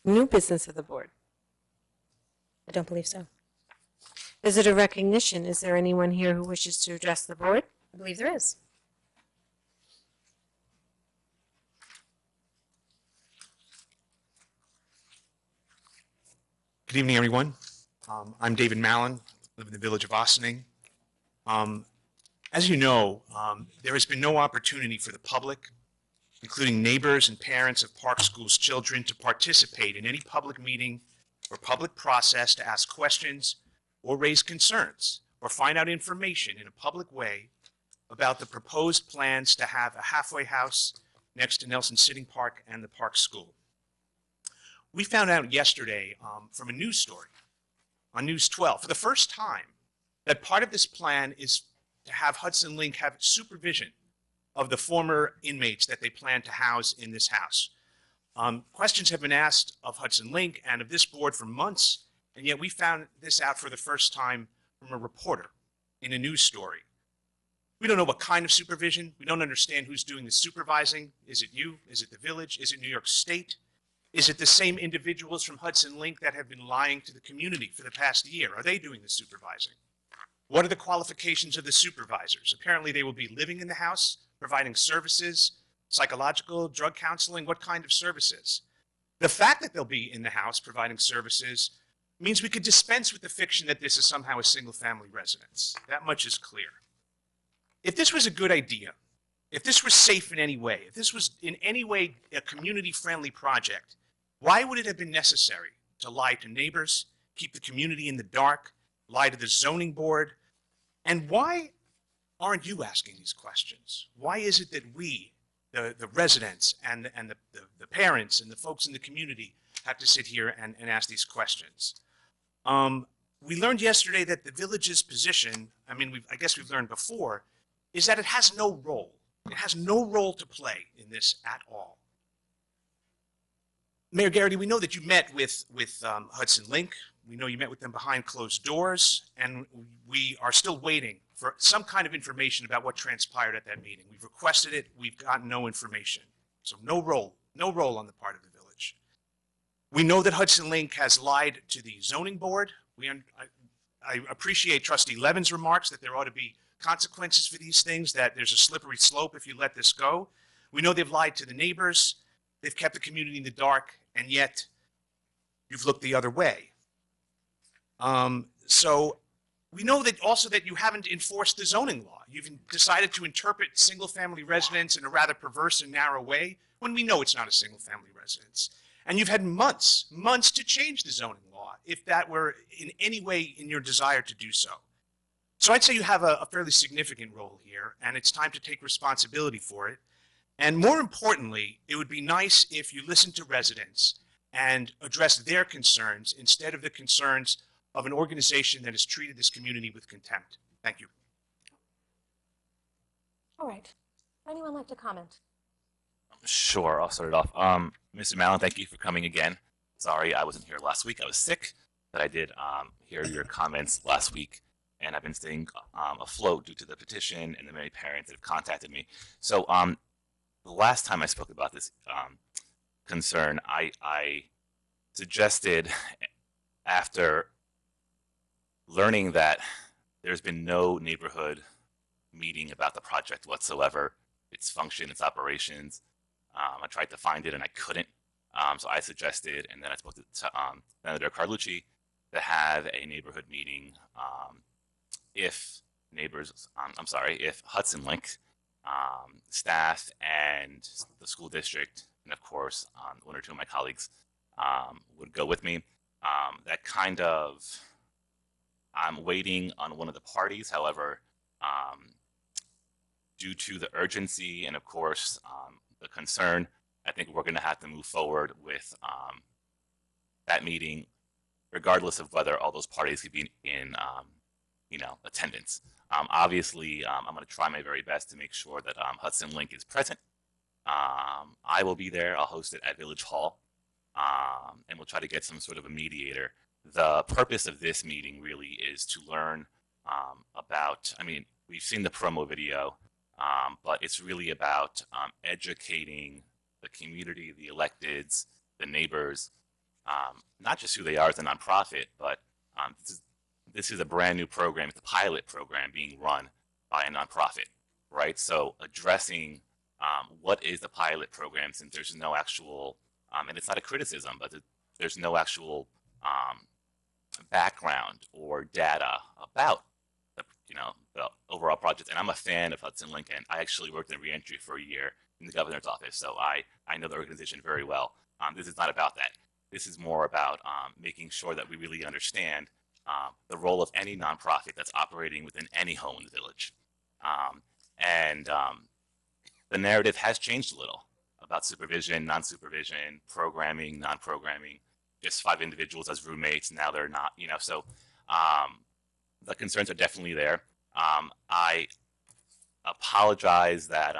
New business of the board. I don't believe so. Visitor recognition. Is there anyone here who wishes to address the board? I believe there is. Good evening, everyone. I'm David Mallon, live in the village of Ossining. As you know, there has been no opportunity for the public, including neighbors and parents of Park School's children, to participate in any public meeting or public process to ask questions or raise concerns or find out information in a public way about the proposed plans to have a halfway house next to Nelson Sitting Park and the Park School. We found out yesterday from a news story on News 12 for the first time that part of this plan is to have Hudson Link have supervision of the former inmates that they plan to house in this house. Questions have been asked of Hudson Link and of this board for months, and yet we found this out for the first time from a reporter in a news story. We don't know what kind of supervision. We don't understand who's doing the supervising. Is it you? Is it the village? Is it New York State? Is it the same individuals from Hudson Link that have been lying to the community for the past year? Are they doing the supervising? What are the qualifications of the supervisors? Apparently they will be living in the house, providing services, psychological, drug counseling, what kind of services? The fact that they'll be in the house providing services means we could dispense with the fiction that this is somehow a single-family residence. That much is clear. If this was a good idea, if this was safe in any way, if this was in any way a community-friendly project, why would it have been necessary to lie to neighbors, keep the community in the dark, lie to the zoning board? And why aren't you asking these questions? Why is it that we, the residents and the parents and the folks in the community, have to sit here and ask these questions? We learned yesterday that the village's position, I guess we've learned before, is that it has no role. It has no role to play in this at all. Mayor Garrity, we know that you met with Hudson Link. We know you met with them behind closed doors, and we are still waiting for some kind of information about what transpired at that meeting. We've requested it. We've gotten no information. So no role on the part of the village. We know that Hudson Link has lied to the zoning board. I appreciate Trustee Levin's remarks that there ought to be consequences for these things, that there's a slippery slope if you let this go. We know they've lied to the neighbors. They've kept the community in the dark, and yet you've looked the other way. So we know that also that you haven't enforced the zoning law. You've decided to interpret single-family residence in a rather perverse and narrow way when we know it's not a single-family residence. And you've had months to change the zoning law if that were in any way in your desire to do so. So I'd say you have a fairly significant role here, and it's time to take responsibility for it. And more importantly, it would be nice if you listened to residents and addressed their concerns instead of the concerns of an organization that has treated this community with contempt. Thank you. All right. Anyone like to comment? Sure, I'll start it off. Mr. Mallon, thank you for coming again. Sorry I wasn't here last week. I was sick, but I did hear your comments last week, and I've been staying afloat due to the petition and the many parents that have contacted me. So the last time I spoke about this concern, I suggested, after learning that there's been no neighborhood meeting about the project whatsoever, its function, its operations. I tried to find it and I couldn't. So I suggested, and then I spoke to Senator Carlucci, to have a neighborhood meeting if Hudson Link staff and the school district, and of course one or two of my colleagues would go with me. That kind of, I'm waiting on one of the parties. However, due to the urgency and of course the concern, I think we're going to have to move forward with that meeting, regardless of whether all those parties could be in attendance. Obviously, I'm going to try my very best to make sure that Hudson Link is present. I will be there. I'll host it at Village Hall, and we'll try to get some sort of a mediator. The purpose of this meeting really is to learn about, we've seen the promo video, but it's really about educating the community, the electeds, the neighbors, not just who they are as a nonprofit, but This is a brand new program. It's a pilot program being run by a nonprofit, right? So addressing what is the pilot program, since there's no actual, and it's not a criticism, but there's no actual background or data about the overall project. And I'm a fan of Hudson Lincoln. I actually worked in reentry for a year in the governor's office, so I know the organization very well. This is not about that. This is more about making sure that we really understand the role of any nonprofit that's operating within any home in the village. The narrative has changed a little about supervision, non-supervision, programming, non-programming, just 5 individuals as roommates. Now they're not, so the concerns are definitely there. I apologize that,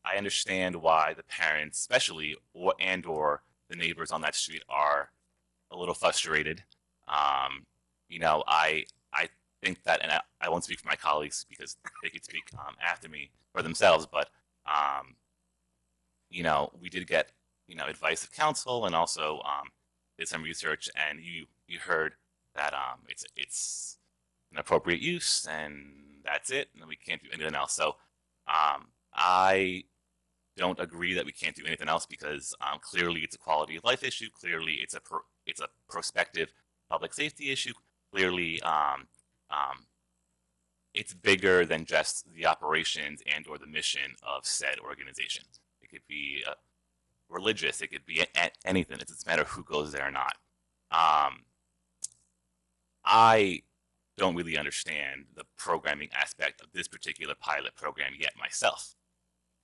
I understand why the parents, especially, or the neighbors on that street are a little frustrated. I think that, and I won't speak for my colleagues because they could speak after me for themselves, but, we did get, advice of counsel, and also did some research, and you heard that it's an appropriate use, and that's it, and we can't do anything else. So I don't agree that we can't do anything else because clearly it's a quality of life issue. Clearly it's a prospective public safety issue. Clearly it's bigger than just the operations and or the mission of said organization. It could be religious. It could be anything. It doesn't matter who goes there or not. I don't really understand the programming aspect of this particular pilot program yet myself.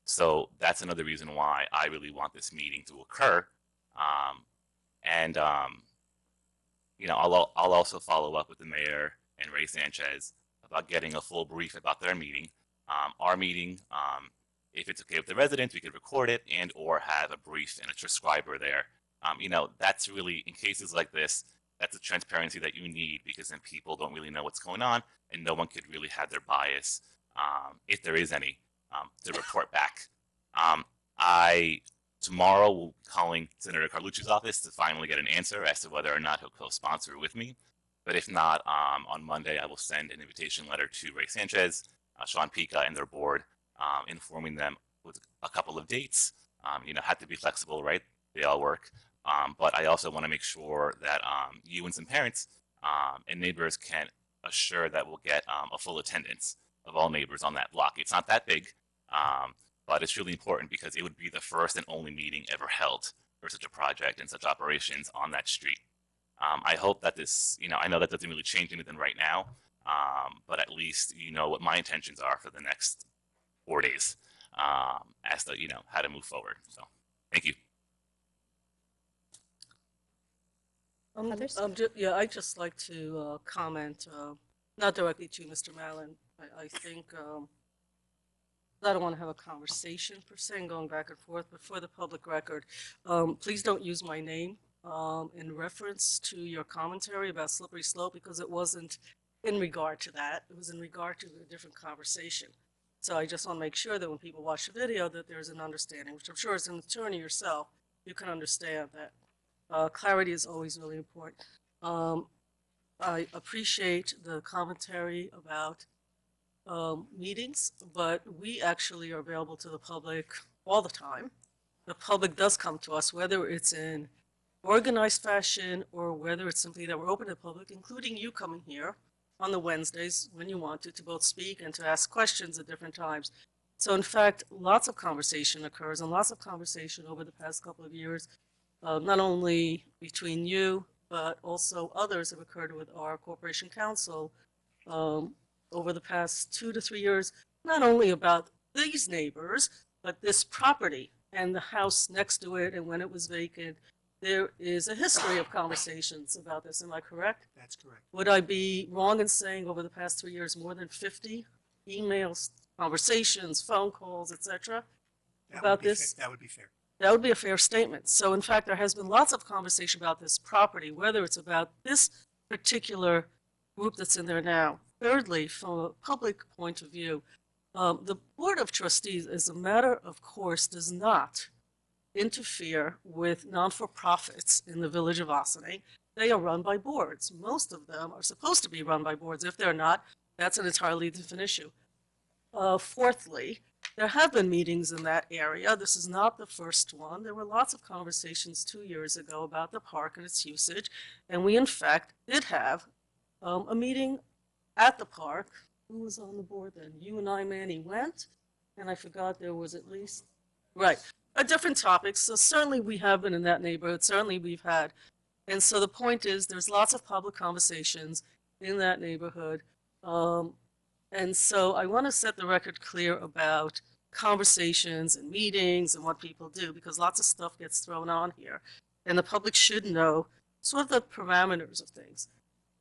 So that's another reason why I really want this meeting to occur. I'll also follow up with the mayor and Ray Sanchez about getting a full brief about their meeting. Our meeting, if it's okay with the residents, we could record it and or have a brief and a transcriber there. That's really, in cases like this, that's the transparency that you need, because then people don't really know what's going on and no one could really have their bias, if there is any, to report back. Tomorrow will be calling Senator Carlucci's office to finally get an answer as to whether or not he'll co-sponsor with me. But if not, on Monday, I will send an invitation letter to Ray Sanchez, Sean Pica, and their board, informing them with a couple of dates. Have to be flexible, right? They all work. But I also want to make sure that you and some parents and neighbors can assure that we'll get a full attendance of all neighbors on that block. It's not that big, but it's really important because it would be the first and only meeting ever held for such a project and such operations on that street. I hope that this, I know that doesn't really change anything right now, but at least you know what my intentions are for the next 4 days as to, how to move forward. So, thank you. Others? I'd just like to comment, not directly to Mr. Mallon. I think I don't want to have a conversation per se and going back and forth, but for the public record, please don't use my name in reference to your commentary about Slippery Slope, because it wasn't in regard to that. It was in regard to a different conversation. So I just want to make sure that when people watch the video that there's an understanding, which I'm sure as an attorney yourself, you can understand that. Clarity is always really important. I appreciate the commentary about meetings, but we actually are available to the public all the time. The public does come to us, whether it's in organized fashion or whether it's simply that we're open to the public, including you coming here on the Wednesdays when you want to both speak and to ask questions at different times. So in fact, lots of conversation occurs, and lots of conversation over the past couple of years, not only between you, but also others have occurred with our corporation council over the past 2 to 3 years, not only about these neighbors, but this property and the house next to it and when it was vacant. There is a history of conversations about this. Am I correct? That's correct. Would I be wrong in saying over the past 3 years, more than 50 emails, conversations, phone calls, etc. about this? That would be fair. That would be a fair statement. So in fact, there has been lots of conversation about this property, whether it's about this particular group that's in there now. Thirdly, from a public point of view, the Board of Trustees, as a matter of course, does not interfere with non-for-profits in the village of Ossining. They are run by boards. Most of them are supposed to be run by boards. If they're not, that's an entirely different issue. Fourthly, there have been meetings in that area. This is not the first one. There were lots of conversations 2 years ago about the park and its usage, and we in fact did have a meeting at the park. Who was on the board then? You and I, Manny, went, and I forgot there was at least, right, different topics. So certainly we have been in that neighborhood. Certainly we've had. And so the point is there's lots of public conversations in that neighborhood. And so I want to set the record clear about conversations and meetings and what people do, because lots of stuff gets thrown on here. And the public should know sort of the parameters of things.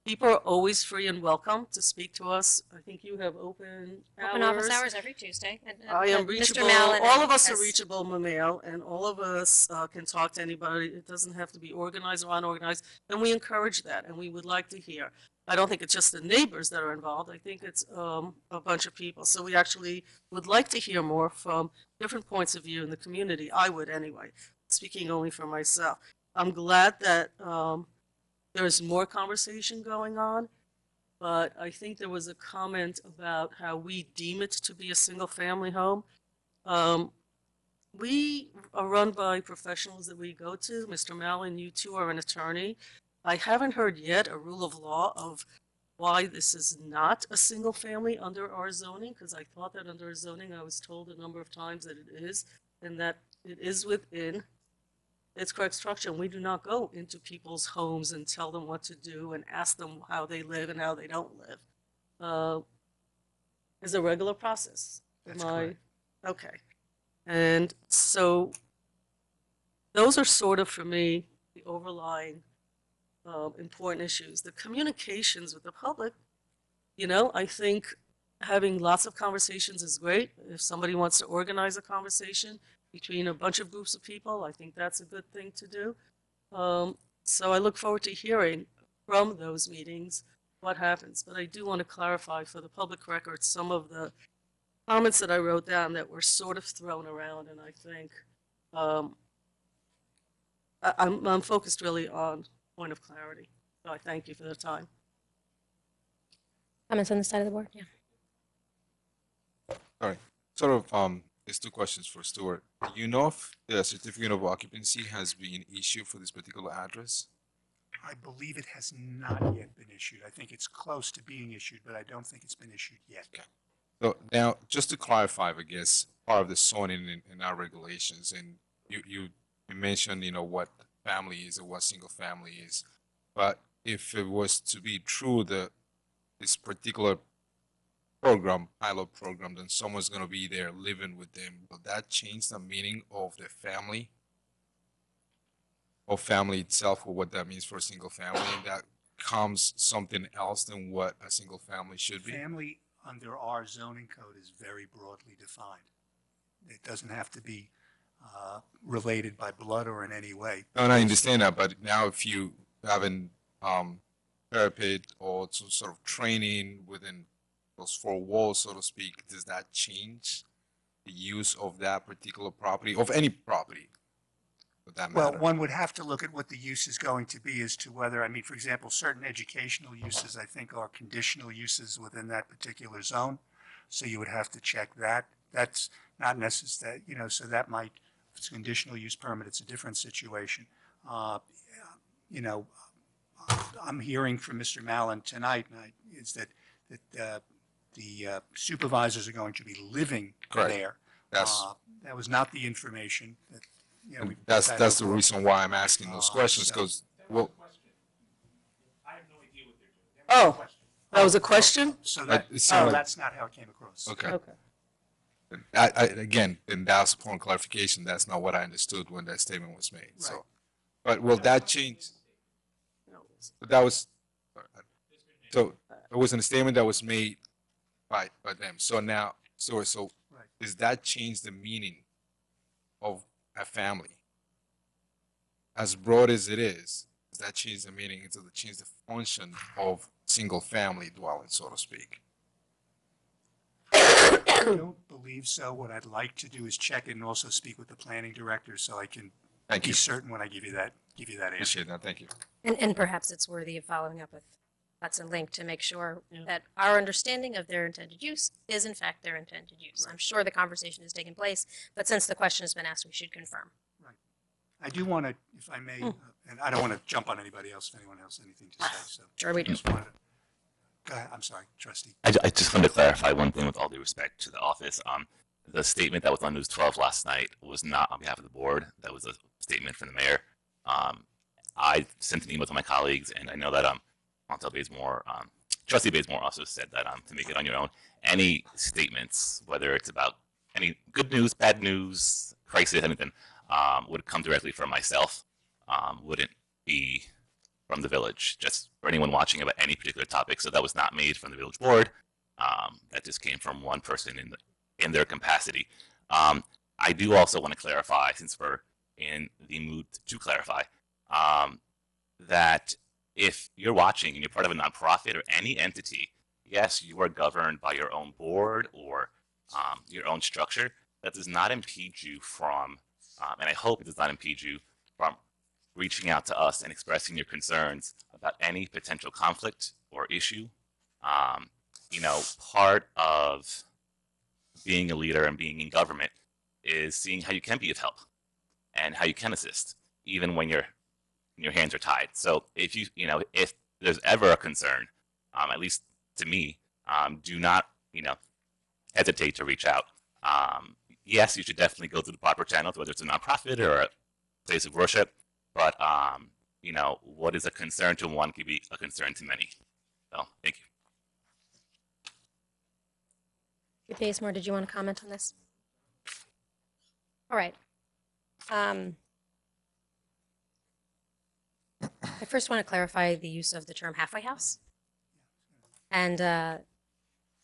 People are always free and welcome to speak to us. I think you have open office hours every Tuesday. And, I am Mr. reachable. Mallon All of us has- are reachable, Mamel, and all of us can talk to anybody. It doesn't have to be organized or unorganized, and we encourage that, and we would like to hear. I don't think it's just the neighbors that are involved. I think it's a bunch of people. So we actually would like to hear more from different points of view in the community. I would anyway, speaking only for myself. I'm glad that there's more conversation going on, but I think there was a comment about how we deem it to be a single-family home. We are run by professionals that we go to. Mr. Mallon, you too are an attorney. I haven't heard yet a rule of law of why this is not a single family under our zoning, because I thought that under our zoning, I was told a number of times that it is, and that it is within its correct structure. And we do not go into people's homes and tell them what to do and ask them how they live and how they don't live. It's a regular process. That's Am I- correct. Okay. And so those are sort of, for me, the overlying important issues. The communications with the public, you know, I think having lots of conversations is great. If somebody wants to organize a conversation between a bunch of groups of people, I think that's a good thing to do. So I look forward to hearing from those meetings what happens. But I do want to clarify for the public record some of the comments that I wrote down that were sort of thrown around, and I think I'm focused really on point of clarity. So I thank you for the time. Comments on the side of the board? Yeah. Sort of, there's two questions for Stuart. Do you know if the certificate of occupancy has been issued for this particular address? I believe it has not yet been issued. I think it's close to being issued, but I don't think it's been issued yet. So now, just to clarify, I guess, part of the zoning in our regulations, and you mentioned, you know, what family is or what single family is. But if it was to be true that this particular program, pilot program, then someone's going to be there living with them, will that change the meaning of the family? Or family itself, or what that means for a single family, and that becomes something else than what a single family should be? Family under our zoning code is very broadly defined. It doesn't have to be related by blood or in any way. No, and I understand that, but now if you haven't therapy or some sort of training within those four walls, so to speak, does that change the use of that particular property, of any property, for that Well, matter? one would have to look at what the use is going to be as to whether, I mean, for example, certain educational uses, I think, are conditional uses within that particular zone. So you would have to check that. That's not necessary, you know, so that might, if it's a conditional use permit, it's a different situation. You know, I'm hearing from Mr. Mallon tonight, is that the supervisors are going to be living Correct. there. That's That was not the information that, you know, we. that's the reason why I'm asking those questions, so- because, well, Oh, that was a question? So that, it sounded like- that's not how it came across. okay. Okay. Again, and that's upon clarification, that's not what I understood when that statement was made, Right. so. But will that change? No, But that was, so it wasn't a statement that was made by them. So now, so Right. does that change the meaning of a family? As broad as it is, does that change the meaning? Does it change the function of single family dwelling, so to speak? I don't believe believe so. What I'd like to do is check it and also speak with the planning director so I can Thank be you. certain when I give you that answer. Appreciate that. Thank you. And perhaps it's worthy of following up with Hudson Link to make sure that our understanding of their intended use is in fact their intended use. I'm sure the conversation has taken place, but since the question has been asked, we should confirm. I do want to, if I may, and I don't want to jump on anybody else if anyone else has anything to say. So Sure we do. just wanted to, go ahead. I'm sorry, trustee. I just wanted to clarify one thing with all due respect to the office. The statement that was on News 12 last night was not on behalf of the board. That was a statement from the mayor. I sent an email to my colleagues, and I know that Montel Bazemore, Trustee Bazemore also said that to make it on your own. Any statements, whether it's about any good news, bad news, crisis, anything, would come directly from myself. Wouldn't be from the village, just for anyone watching about any particular topic. So that was not made from the village board. That just came from one person in their capacity. I do also want to clarify, since we're in the mood to clarify, that if you're watching and you're part of a nonprofit or any entity, yes, you are governed by your own board or your own structure. That does not impede you from, and I hope it does not impede you from reaching out to us and expressing your concerns about any potential conflict or issue. Part of being a leader and being in government is seeing how you can be of help and how you can assist, even when your hands are tied. So if if there's ever a concern, at least to me, do not, hesitate to reach out. Yes, you should definitely go through the proper channels, whether it's a nonprofit or a place of worship. But what is a concern to one could be a concern to many. So thank you. Bazemore, did you want to comment on this? All right. I first want to clarify the use of the term halfway house. And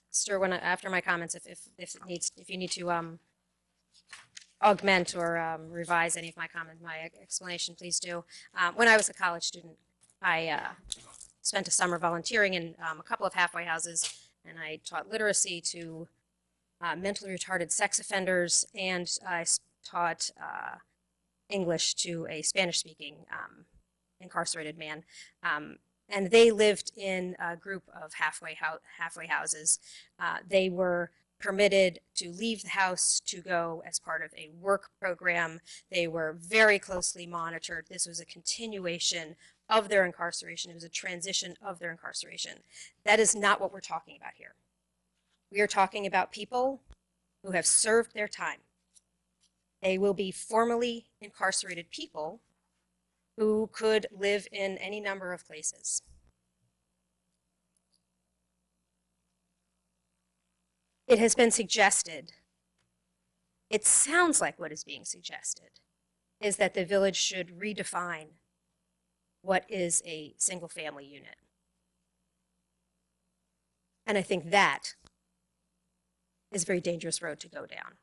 Stuart, after my comments, if you need to augment or revise any of my explanation, please do. When I was a college student, I spent a summer volunteering in a couple of halfway houses, and I taught literacy to mentally retarded sex offenders, and I taught English to a Spanish-speaking incarcerated man. And they lived in a group of halfway houses. They were permitted to leave the house to go as part of a work program. They were very closely monitored. This was a continuation of their incarceration. It was a transition of their incarceration. That is not what we're talking about here. We are talking about people who have served their time. They will be formally incarcerated people who could live in any number of places. It has been suggested, it sounds like what is being suggested, is that the village should redefine what is a single family unit. And I think that is a very dangerous road to go down.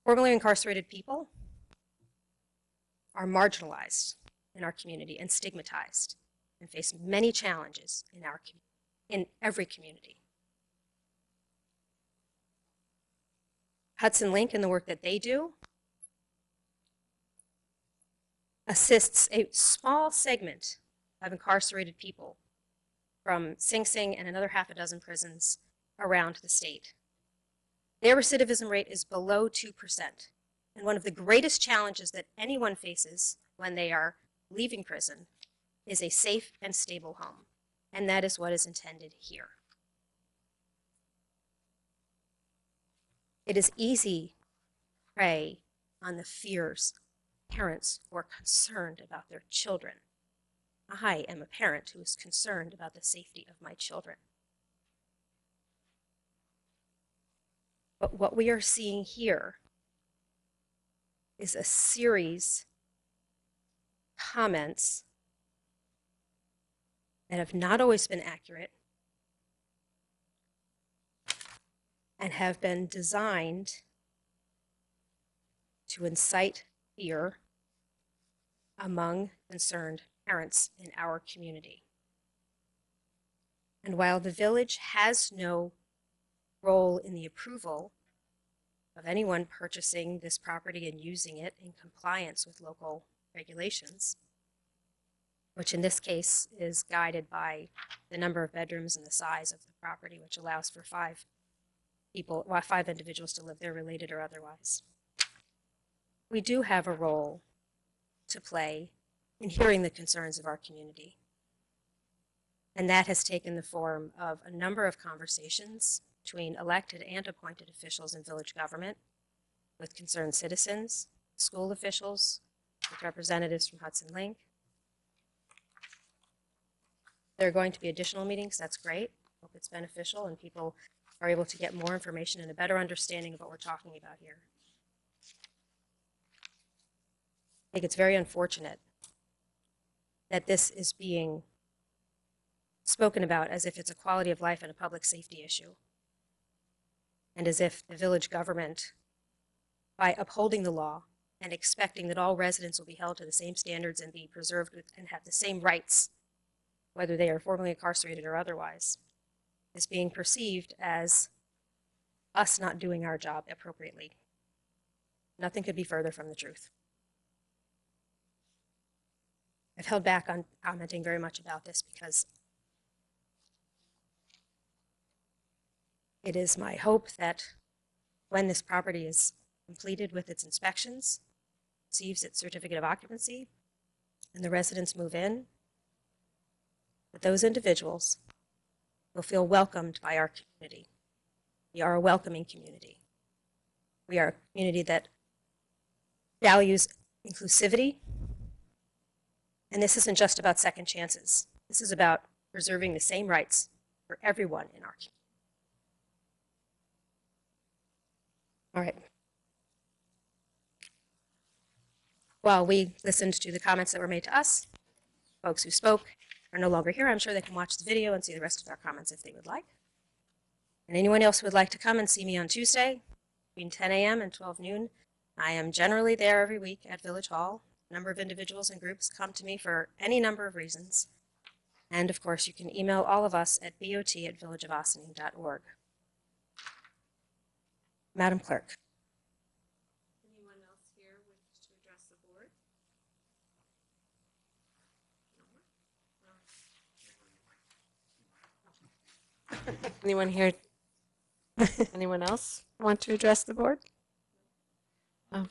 Formerly incarcerated people are marginalized in our community and stigmatized and face many challenges in every community. Hudson Link and the work that they do assists a small segment of incarcerated people from Sing Sing and another half a dozen prisons around the state. Their recidivism rate is below 2%. And one of the greatest challenges that anyone faces when they are leaving prison is a safe and stable home. And that is what is intended here. It is easy to prey on the fears of parents who are concerned about their children. I am a parent who is concerned about the safety of my children. But what we are seeing here is a series of comments that have not always been accurate and have been designed to incite fear among concerned parents in our community. And while the village has no role in the approval of anyone purchasing this property and using it in compliance with local regulations, which in this case is guided by the number of bedrooms and the size of the property, which allows for 5 individuals to live there, related or otherwise. We do have a role to play in hearing the concerns of our community. And that has taken the form of a number of conversations between elected and appointed officials in village government, with concerned citizens, school officials, with representatives from Hudson Link. There are going to be additional meetings. That's great. Hope it's beneficial and people are able to get more information and a better understanding of what we're talking about here. I think it's very unfortunate that this is being spoken about as if it's a quality of life and a public safety issue, and as if the village government, by upholding the law and expecting that all residents will be held to the same standards and be preserved with, and have the same rights, whether they are formerly incarcerated or otherwise, is being perceived as us not doing our job appropriately. Nothing could be further from the truth. I've held back on commenting very much about this because it is my hope that when this property is completed with its inspections, receives its certificate of occupancy, and the residents move in, that those individuals will feel welcomed by our community. We are a welcoming community. We are a community that values inclusivity. And this isn't just about second chances. This is about preserving the same rights for everyone in our community. All right. While we listened to the comments that were made to us, folks who spoke are no longer here. I'm sure they can watch the video and see the rest of our comments if they would like. And anyone else who would like to come and see me on Tuesday between 10 a.m. and 12 noon, I am generally there every week at Village Hall. A number of individuals and groups come to me for any number of reasons. And of course, you can email all of us at bot@villageofossining.org. Madam Clerk. Anyone else here wish to address the board? Anyone here? Anyone else want to address the board? Oh.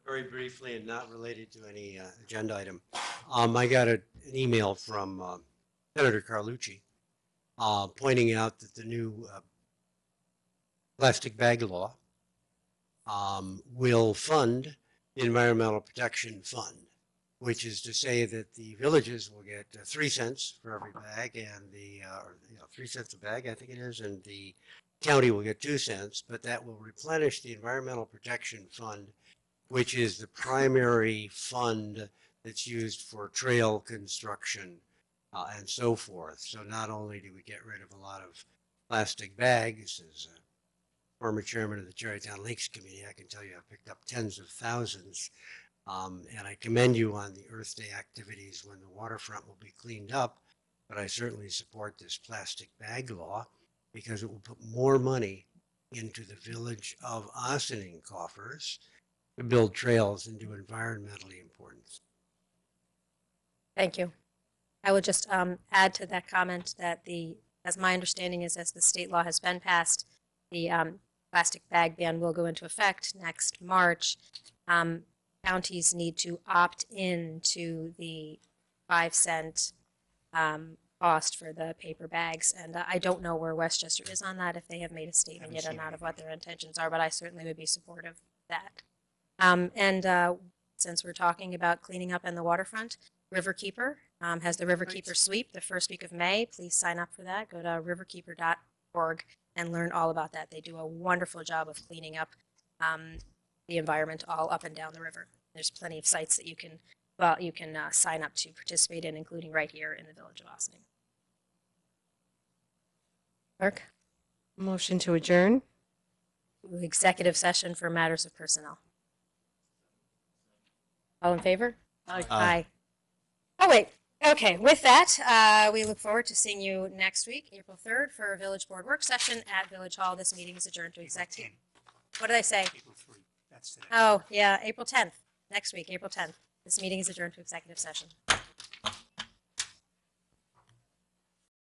Very briefly and not related to any agenda item. I got an email from Senator Carlucci pointing out that the new plastic bag law will fund the Environmental Protection Fund, which is to say that the villages will get 3 cents for every bag, and the 3 cents a bag, I think it is, and the county will get 2 cents, but that will replenish the Environmental Protection Fund, which is the primary fund that's used for trail construction and so forth. So not only do we get rid of a lot of plastic bags, as a former chairman of the Cherrytown Lakes Committee, I can tell you I've picked up tens of thousands. And I commend you on the Earth Day activities when the waterfront will be cleaned up, but I certainly support this plastic bag law because it will put more money into the Village of Ossining coffers to build trails and do environmentally important. Thank you. I would just add to that comment that as my understanding is, as the state law has been passed, the plastic bag ban will go into effect next March. Counties need to opt in to the 5-cent cost for the paper bags. And I don't know where Westchester is on that, if they have made a statement yet or not of what their intentions are, but I certainly would be supportive of that. Since we're talking about cleaning up in the waterfront, Riverkeeper has the Riverkeeper Sweep the first week of May. Please sign up for that. Go to riverkeeper.org and learn all about that. They do a wonderful job of cleaning up the environment all up and down the river. There's plenty of sites that you can sign up to participate in, including right here in the Village of Ossining. Clerk? Motion to adjourn. Executive session for matters of personnel. All in favor? Aye. Aye. Oh, wait. Okay, with that, we look forward to seeing you next week, April 3rd, for a Village Board work session at Village Hall. This meeting is adjourned to executive. What did I say? April 3. That's today. Oh, yeah, April 10th. Next week, April 10th. This meeting is adjourned to executive session.